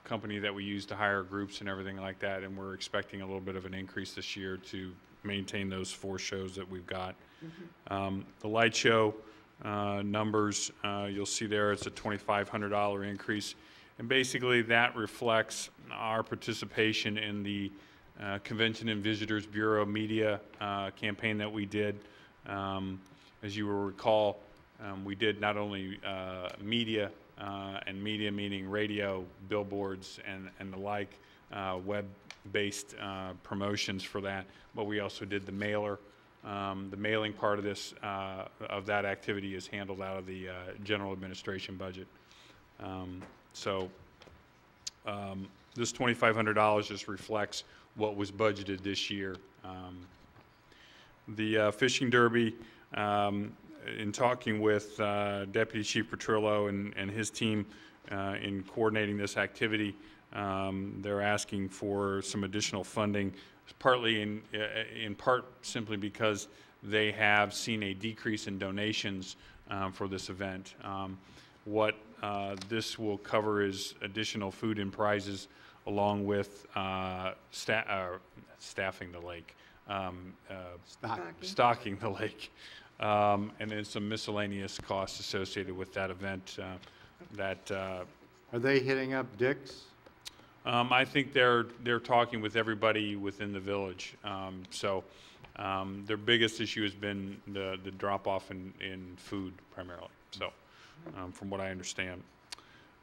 company that we use to hire groups and everything like that, and we're expecting a little bit of an increase this year to maintain those 4 shows that we've got. The light show numbers, you'll see there it's a $2,500 increase, and basically that reflects our participation in the Convention and Visitors Bureau media campaign that we did. As you will recall, we did not only media, and media meaning radio, billboards, and the like, web-based promotions for that, but we also did the mailer. The mailing part of this, of that activity is handled out of the general administration budget. This $2,500 just reflects what was budgeted this year. The fishing derby, in talking with Deputy Chief Petrillo and his team in coordinating this activity, they're asking for some additional funding, partly in part simply because they have seen a decrease in donations for this event. What this will cover is additional food and prizes along with staffing the lake, stocking the lake. And then some miscellaneous costs associated with that event Are they hitting up Dick's? I think they're talking with everybody within the village. Their biggest issue has been the drop-off in food primarily, so, from what I understand.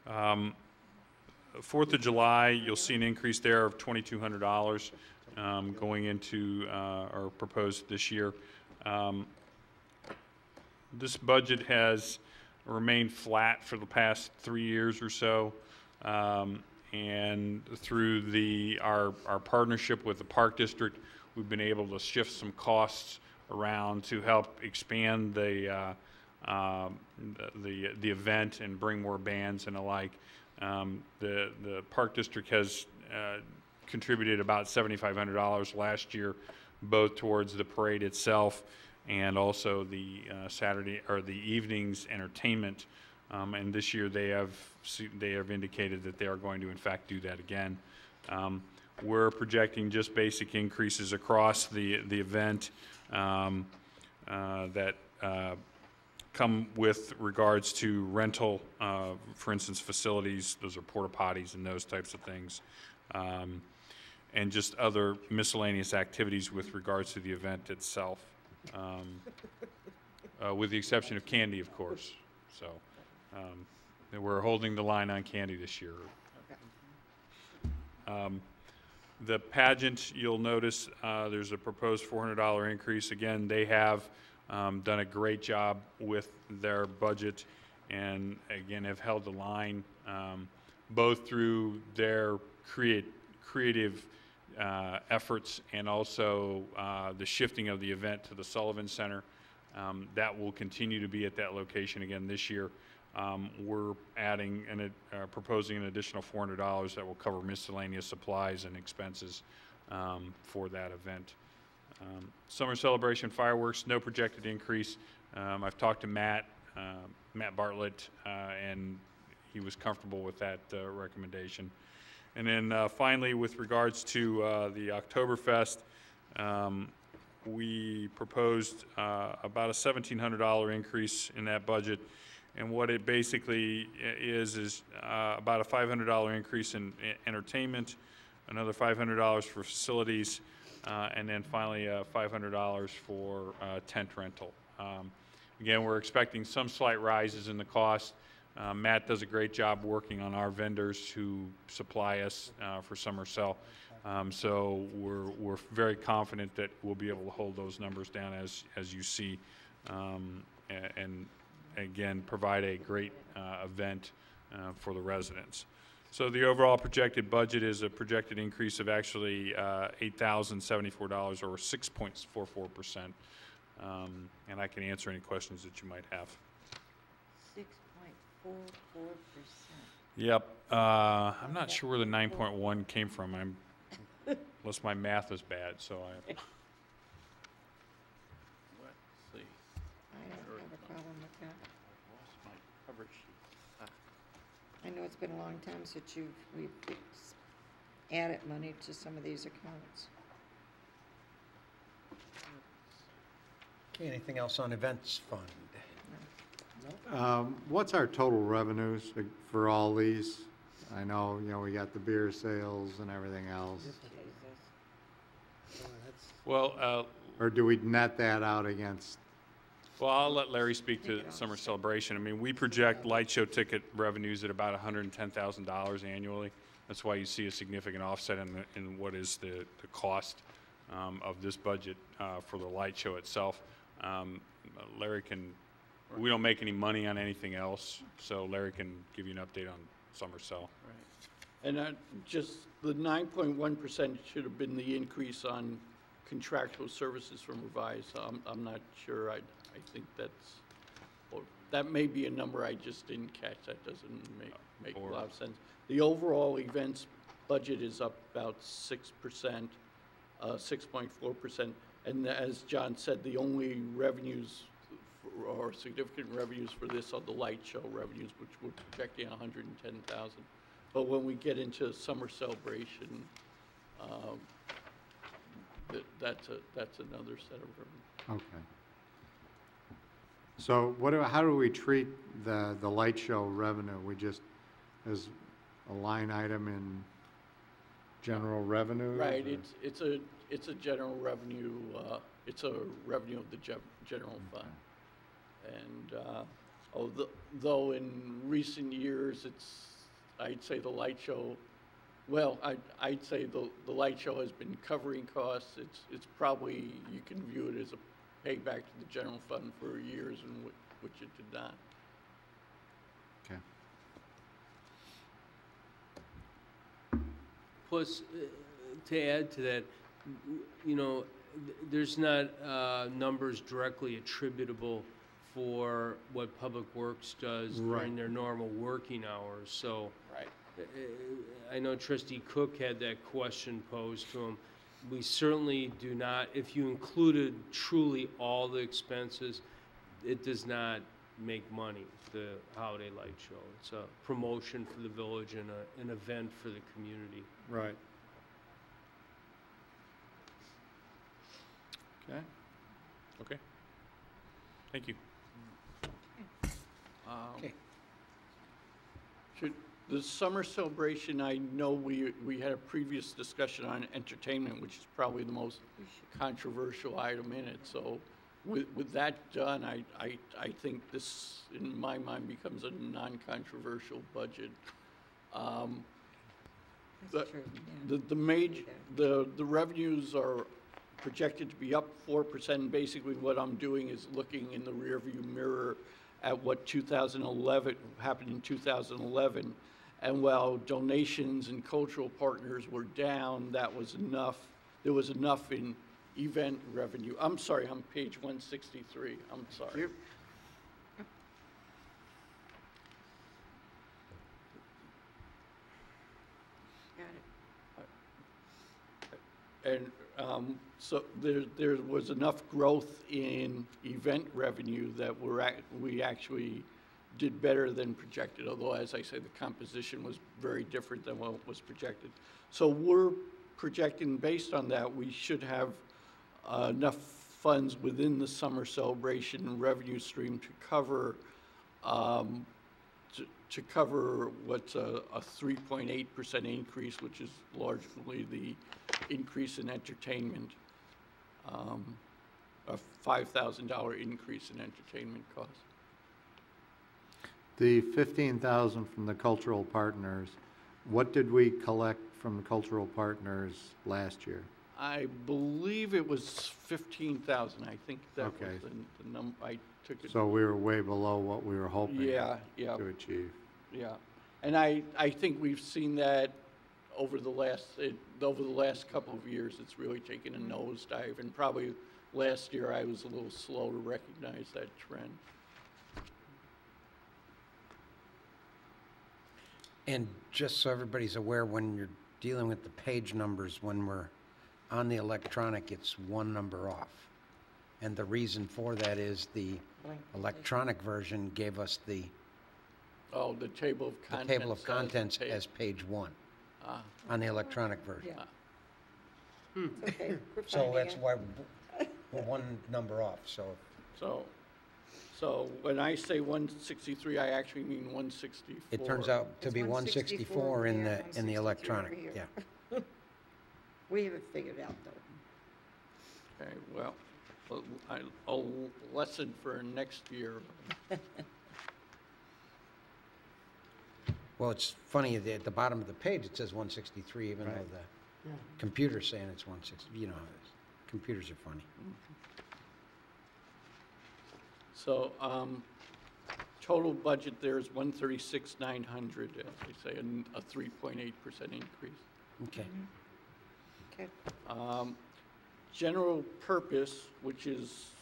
4th of July, you'll see an increase there of $2,200 going into, or proposed this year. This budget has remained flat for the past 3 years or so. And through our partnership with the Park District, we've been able to shift some costs around to help expand the event and bring more bands and the like. The Park District has contributed about $7,500 last year, both towards the parade itself and also the Saturday or the evening's entertainment. And this year they have indicated that they are going to in fact do that again. We're projecting just basic increases across the event that come with regards to rental, for instance, facilities. Those are porta potties and those types of things, and just other miscellaneous activities with regards to the event itself, with the exception of candy, of course. So. We're holding the line on candy this year. The pageant, you'll notice there's a proposed $400 increase. Again, they have done a great job with their budget and again have held the line both through their creative efforts and also the shifting of the event to the Sullivan Center. That will continue to be at that location again this year. We're adding and proposing an additional $400 that will cover miscellaneous supplies and expenses for that event. Summer celebration fireworks, no projected increase. I've talked to Matt Bartlett, and he was comfortable with that recommendation. And then finally, with regards to the Oktoberfest, we proposed about a $1,700 increase in that budget. And what it basically is about a $500 increase in entertainment, another $500 for facilities, and then finally $500 for tent rental. Again, we're expecting some slight rises in the cost. Matt does a great job working on our vendors who supply us for Summer Cell. So we're very confident that we'll be able to hold those numbers down as you see, and again, provide a great event for the residents. So the overall projected budget is a projected increase of actually $8,074 or 6.44%. And I can answer any questions that you might have. 6.44%. Yep. I'm not sure where the 9.1 came from. Unless my math is bad, so I... I know it's been a long time since we've added money to some of these accounts. Okay, anything else on events fund? What's our total revenues for all these? I know, we got the beer sales and everything else. Well, or do we net that out against? Well, I'll let Larry speak to Summer Celebration. I mean, we project light show ticket revenues at about $110,000 annually. That's why you see a significant offset in what is the cost of this budget for the light show itself. Larry we don't make any money on anything else, so Larry can give you an update on Summer Cell. Right. And just the 9.1% should have been the increase on contractual services from Revise. I'm not sure. I think that may be a number I just didn't catch. That doesn't make a lot of sense. The overall events budget is up about 6%, 6.4%. And as John said, the only revenues or significant revenues for this are the light show revenues, which we're projecting $110,000. But when we get into Summer Celebration, that's another set of revenue. Okay. So how do we treat the light show revenue? We just, as a line item in general revenue? Right, it's a general revenue, it's a revenue of the general fund. And though in recent years, I'd say the light show, well, I'd say the light show has been covering costs. It's probably, you can view it as a payback to the general fund for years in which it did not. Okay. Plus, to add to that, you know, there's not numbers directly attributable for what Public Works does during their normal working hours. So, right. I know Trustee Cook had that question posed to him. We certainly do not, if you included truly all the expenses, it does not make money, the Holiday Light Show. It's a promotion for the village and an event for the community. Right. Okay. Okay. Thank you. Okay. The summer celebration, I know we had a previous discussion on entertainment, which is probably the most controversial item in it. So with that done, I think this, in my mind, becomes a non-controversial budget. The revenues are projected to be up 4%. Basically, what I'm doing is looking in the rearview mirror at what 2011 happened in 2011. And while donations and cultural partners were down, that was enough. There was enough in event revenue. I'm sorry, I'm page 163. I'm sorry. And so there was enough growth in event revenue that we actually did better than projected, although, as I say, the composition was very different than what was projected. So we're projecting, based on that, we should have enough funds within the summer celebration revenue stream to cover what's a 3.8% increase, which is largely the increase in entertainment, a $5,000 increase in entertainment costs. The 15,000 from the cultural partners, what did we collect from the cultural partners last year? I believe it was 15,000. I think that Okay. was the number. I took it. So we were way below what we were hoping Yeah, to achieve. Yeah, and I think we've seen that over the last couple of years. It's really taken a nosedive, and probably last year I was a little slow to recognize that trend. And just so everybody's aware, when you're dealing with the page numbers, when we're on the electronic, it's one number off. And the reason for that is the electronic version gave us the table of contents as page 1 on the electronic version. It's okay, we're So finding that's it. why we're one number off, So when I say 163, I actually mean 164. It turns out to It's be 164 in the electronic, over yeah. here. We haven't figured out, though. Okay, well, a lesson for next year. Well, it's funny, at the bottom of the page, it says 163, even though the computer's saying it's 160. You know how it is. Computers are funny. So, total budget there is 136,900, as I say, a 3.8% increase. Okay. Okay. General purpose, which is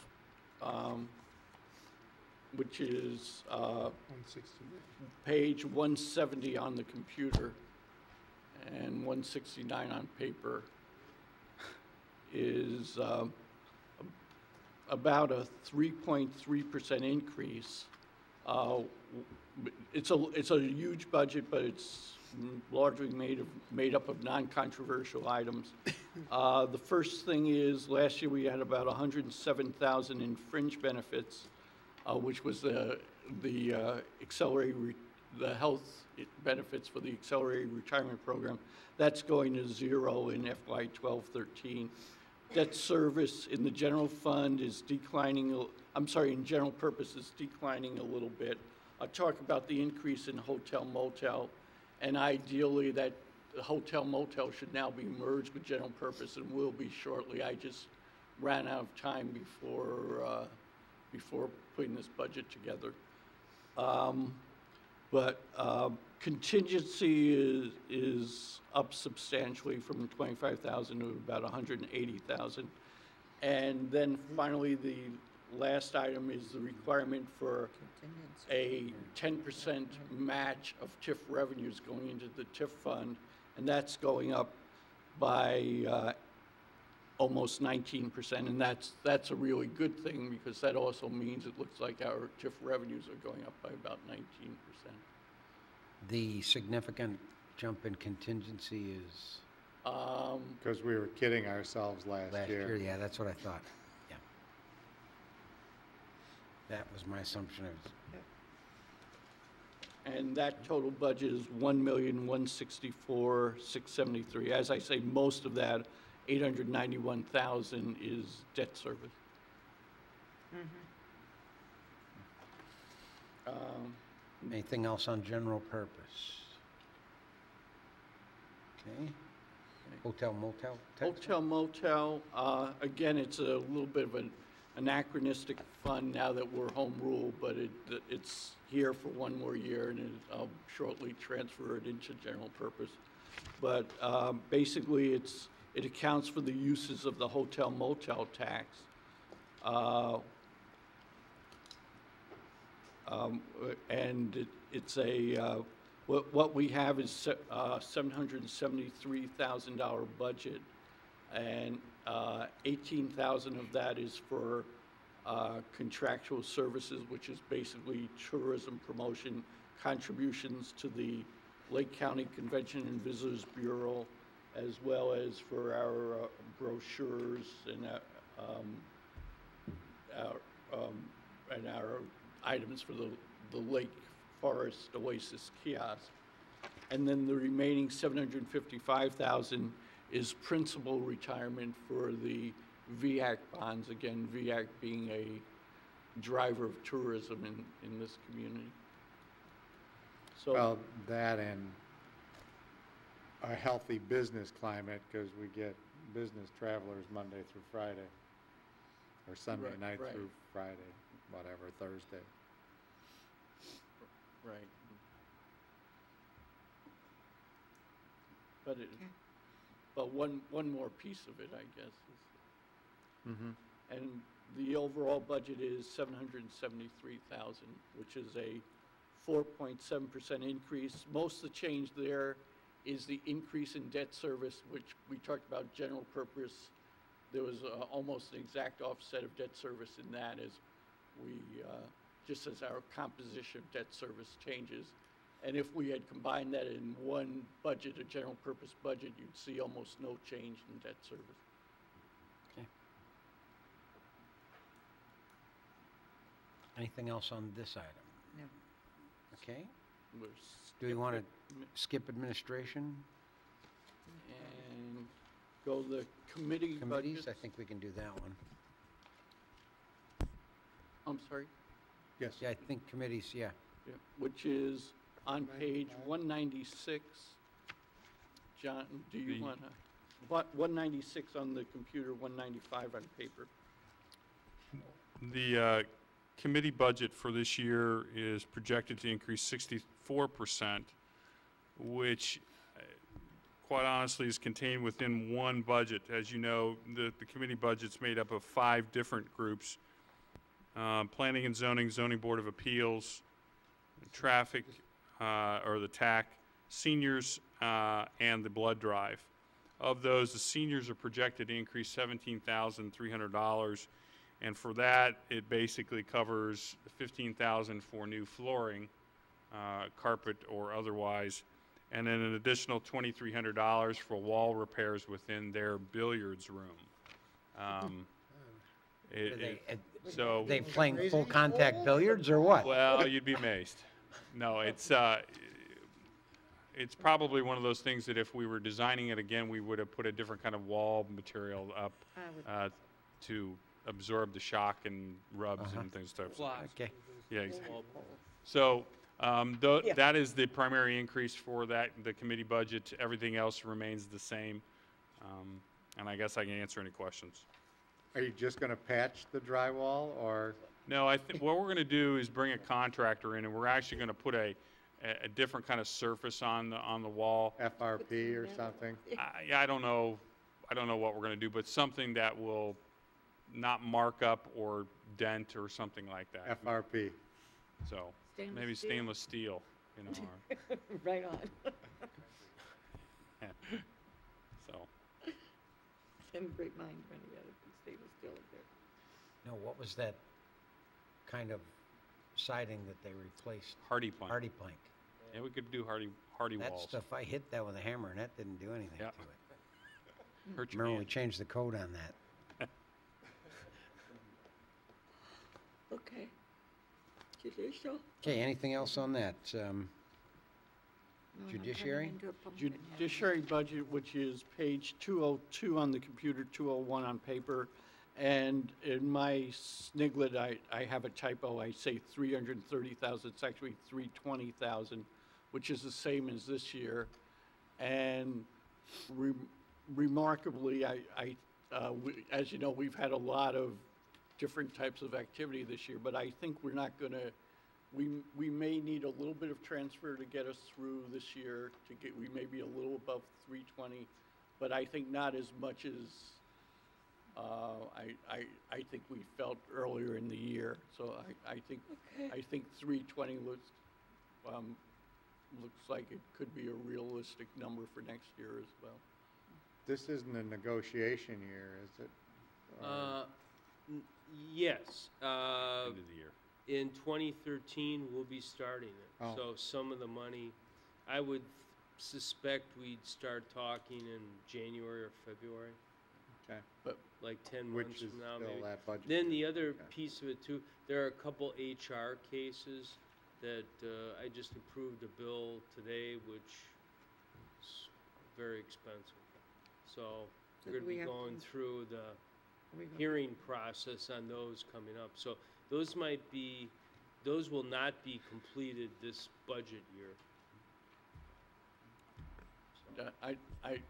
page 170 on the computer and 169 on paper, is about a 3.3% increase. It's a huge budget, but it's largely made up of non-controversial items. The first thing is, last year we had about 107,000 in fringe benefits, which was the health benefits for the accelerated retirement program. That's going to zero in FY 12-13. Debt service in the general fund is declining, in general purpose is declining a little bit. I'll talk about the increase in hotel motel, and ideally that the hotel motel should now be merged with general purpose and will be shortly. I just ran out of time before putting this budget together. Contingency is up substantially from 25,000 to about 180,000. And then finally, the last item is the requirement for a 10% match of TIF revenues going into the TIF fund, and that's going up by almost 19%, and that's a really good thing because that also means it looks like our TIF revenues are going up by about 19%. The significant jump in contingency is? Because we were kidding ourselves last year. Yeah, that's what I thought. Yeah. That was my assumption. And that total budget is $1,164,673. As I say, most of that, $891,000, is debt service. Anything else on general purpose? Okay. Hotel motel? Hotel motel, again, it's a little bit of an anachronistic fund now that we're home rule, but it's here for one more year, and I'll shortly transfer it into general purpose. But basically, it accounts for the uses of the hotel motel tax. And it's a, what we have is $773,000 budget, and 18,000 of that is for contractual services, which is basically tourism promotion, contributions to the Lake County Convention and Visitors Bureau, as well as for our brochures and our items for the Lake Forest Oasis kiosk. And then the remaining $755,000 is principal retirement for the VAC bonds, again, VAC being a driver of tourism in this community. So, well, that and a healthy business climate, because we get business travelers Monday through Friday, or Sunday night through Friday, whatever, Thursday. Right. But one more piece of it, I guess, is, and the overall budget is $773,000, which is a 4.7% increase. Most of the change there is the increase in debt service, which we talked about general purpose. There was almost an exact offset of debt service in that, as we just as our composition of debt service changes. And if we had combined that in one budget, a general purpose budget, you'd see almost no change in debt service. Okay. Anything else on this item? No. Okay. Do we want to skip administration? And go the committees. I think we can do that one. I'm sorry? Yes. Yeah, I think committees, yeah. Yeah, which is on page 196. John, do you want to? 196 on the computer, 195 on paper. The committee budget for this year is projected to increase 64%, which quite honestly is contained within one budget. As you know, the committee budget's made up of 5 different groups: Planning and Zoning, Zoning Board of Appeals, Traffic, or the TAC, Seniors, and the Blood Drive. Of those, the seniors are projected to increase $17,300, and for that, it basically covers $15,000 for new flooring, carpet or otherwise, and then an additional $2,300 for wall repairs within their billiards room. So They playing full contact billiards or what? well, you'd be amazed. No, it's probably one of those things that if we were designing it again, we would have put a different kind of wall material up to absorb the shock and rubs and things. Okay. Yeah, exactly. So that is the primary increase for the committee budget. Everything else remains the same. And I guess I can answer any questions. Are you just going to patch the drywall, or? No, I think what we're going to do is bring a contractor in, and we're actually going to put a different kind of surface on the wall. FRP or something? Yeah, I don't know what we're going to do, but something that will not mark up or dent or something like that. FRP. So Stainless maybe steel? stainless steel, you know. Right on. So. Same great mind trying to get it, stainless steel up there. No, what was that kind of siding that they replaced? Hardy plank. Hardy plank. Yeah, we could do hardy That walls. stuff, I hit that with a hammer and that didn't do anything to it. Hurt your Remember, we hand. changed the code on that. Okay. Judicial? Okay, anything else on that? No, I'm coming Judiciary? into a pumpkin head. Judiciary budget, which is page 202 on the computer, 201 on paper. And in my sniglet, I have a typo. I say 330,000. It's actually 320,000, which is the same as this year. And remarkably, as you know, we've had a lot of different types of activity this year, but I think we're not going to. We may need a little bit of transfer to get us through this year. We may be a little above 320, but I think not as much as I think we felt earlier in the year. So I think 320 looks like it could be a realistic number for next year as well. This isn't a negotiation year, is it? Yes. End of the year. In 2013, we'll be starting it. Oh. So some of the money, I would suspect we'd start talking in January or February, Okay. but like 10 Which months is from now still maybe. that budget. Then the other Okay. piece of it too, there are a couple HR cases that I just approved a bill today, which is very expensive. So So we're do going to we be have going to- through the Are we gonna- hearing process on those coming up. So those will not be completed this budget year.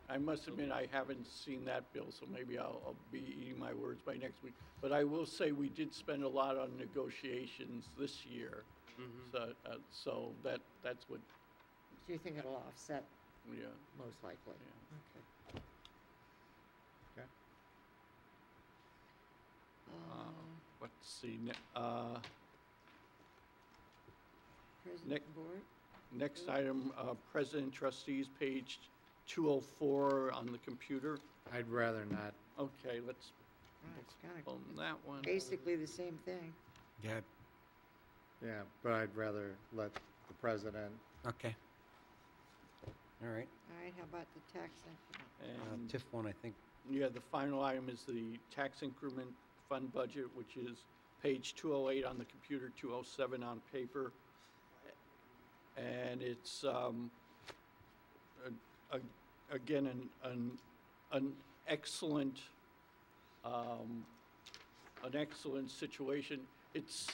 I must admit, I haven't seen that bill, so maybe I'll be eating my words by next week. But I will say we did spend a lot on negotiations this year. So that's what, Do you think it'll offset, yeah. most likely? Yeah. Okay. Okay. Let's see, President Board? next item, President Trustees, page 204 on the computer. I'd rather not. Okay, let's It's kind on that one. of basically the same thing. Yeah, Yeah, but I'd rather let the president. okay. All right. All right, how about the tax increment? And TIF one, I think. yeah, the final item is the tax increment fund budget, which is page 208 on the computer, 207 on paper. And it's, again, an excellent, situation. It's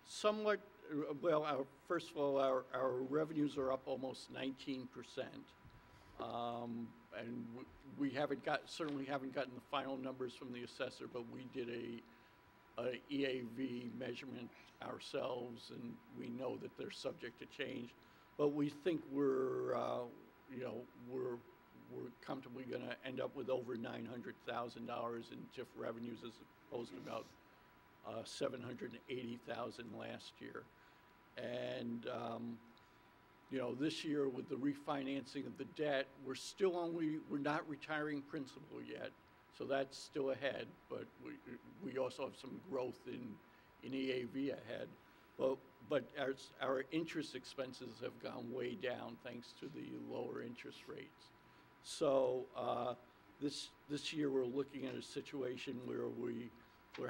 somewhat, well, first of all, our revenues are up almost 19%. And we certainly haven't gotten the final numbers from the assessor, but we did a EAV measurement ourselves, and we know that they're subject to change. But we think we're comfortably going to end up with over $900,000 in TIF revenues as opposed to about $780,000 last year. And this year with the refinancing of the debt, we're not retiring principal yet, so that's still ahead. But we also have some growth in EAV ahead. But but our interest expenses have gone way down thanks to the lower interest rates. So this year, we're looking at a situation where we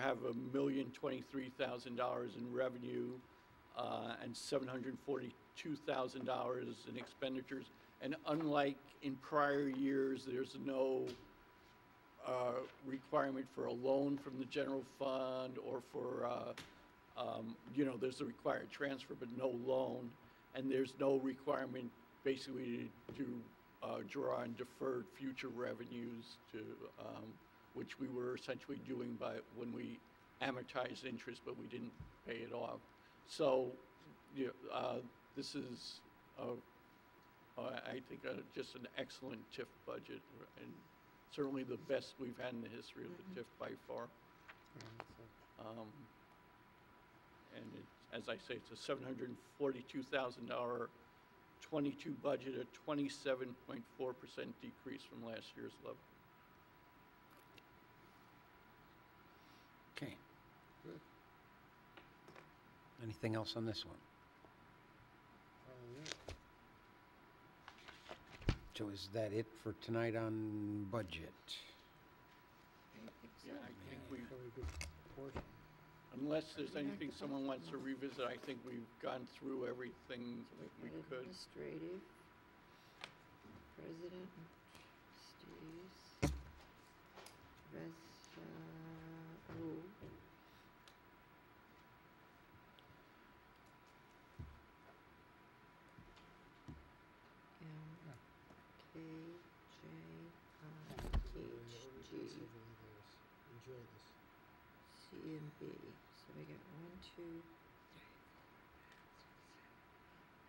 have $1,023,000 in revenue and $742,000 in expenditures. And unlike in prior years, there's no requirement for a loan from the general fund or for, there's a required transfer, but no loan. And there's no requirement basically to draw on deferred future revenues to, which we were essentially doing by when we amortized interest, but we didn't pay it off. So, this is, I think, just an excellent TIF budget, and certainly the best we've had in the history of the TIF by far. And as I say, it's a $742,000 22 budget, a 27.4% decrease from last year's level. Okay. Good. Anything else on this one? So is that it for tonight on budget? Yeah, I think unless there's anything someone wants to revisit, I think we've gone through everything that we could. Administrative, President, trustees, Enjoy this. C and B. So we got 1, 2, 3, 4,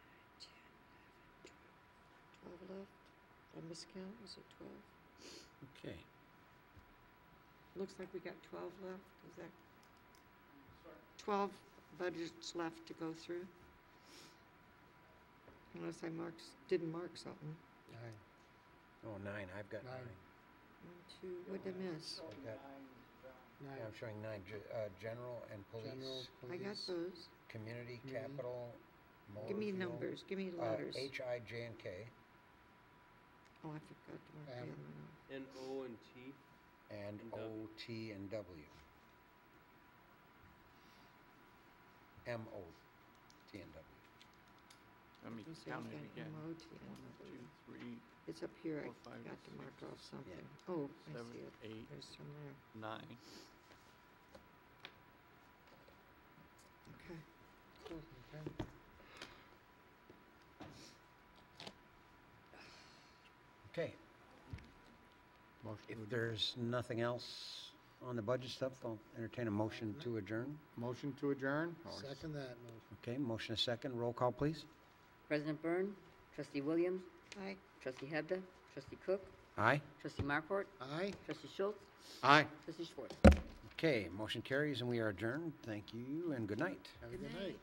5, 6, 7, 8, 9, 10, 11, 12 left. Did I miscount? Was it 12? Okay. Looks like we got 12 left. Is that 12 budgets left to go through? Unless I didn't mark something. 9. Oh, 9. I've got 9. 1, 2, what did I miss? Yeah, I'm showing 9. General and police. General, I got police. those. Community, capital, motor Give me fuel, numbers. Give me letters. H, I, J, and K. Oh, I forgot to mark the other one off. And O and T. And And O, W. T, and W. M, O, T, and W. Let me Let's see, count I've it got again. MOT 1, 2, 3, It's up here. 4, 5, I got to 6, mark off something. Yeah. Oh, I 7, see it. 8, There's some there. 9. Okay. Cool, okay. Okay. If there's nothing else on the budget stuff, I'll entertain a motion to adjourn. Motion to adjourn? Second that motion. Okay, motion is second. Roll call, please. President Byrne, Trustee Williams, Aye. Trustee Hebda, Trustee Cook, Aye? Trustee Markwart, Aye? Trustee Schultz, Aye. Trustee Schwartz. Okay, motion carries and we are adjourned. Thank you and good night. Have a good night.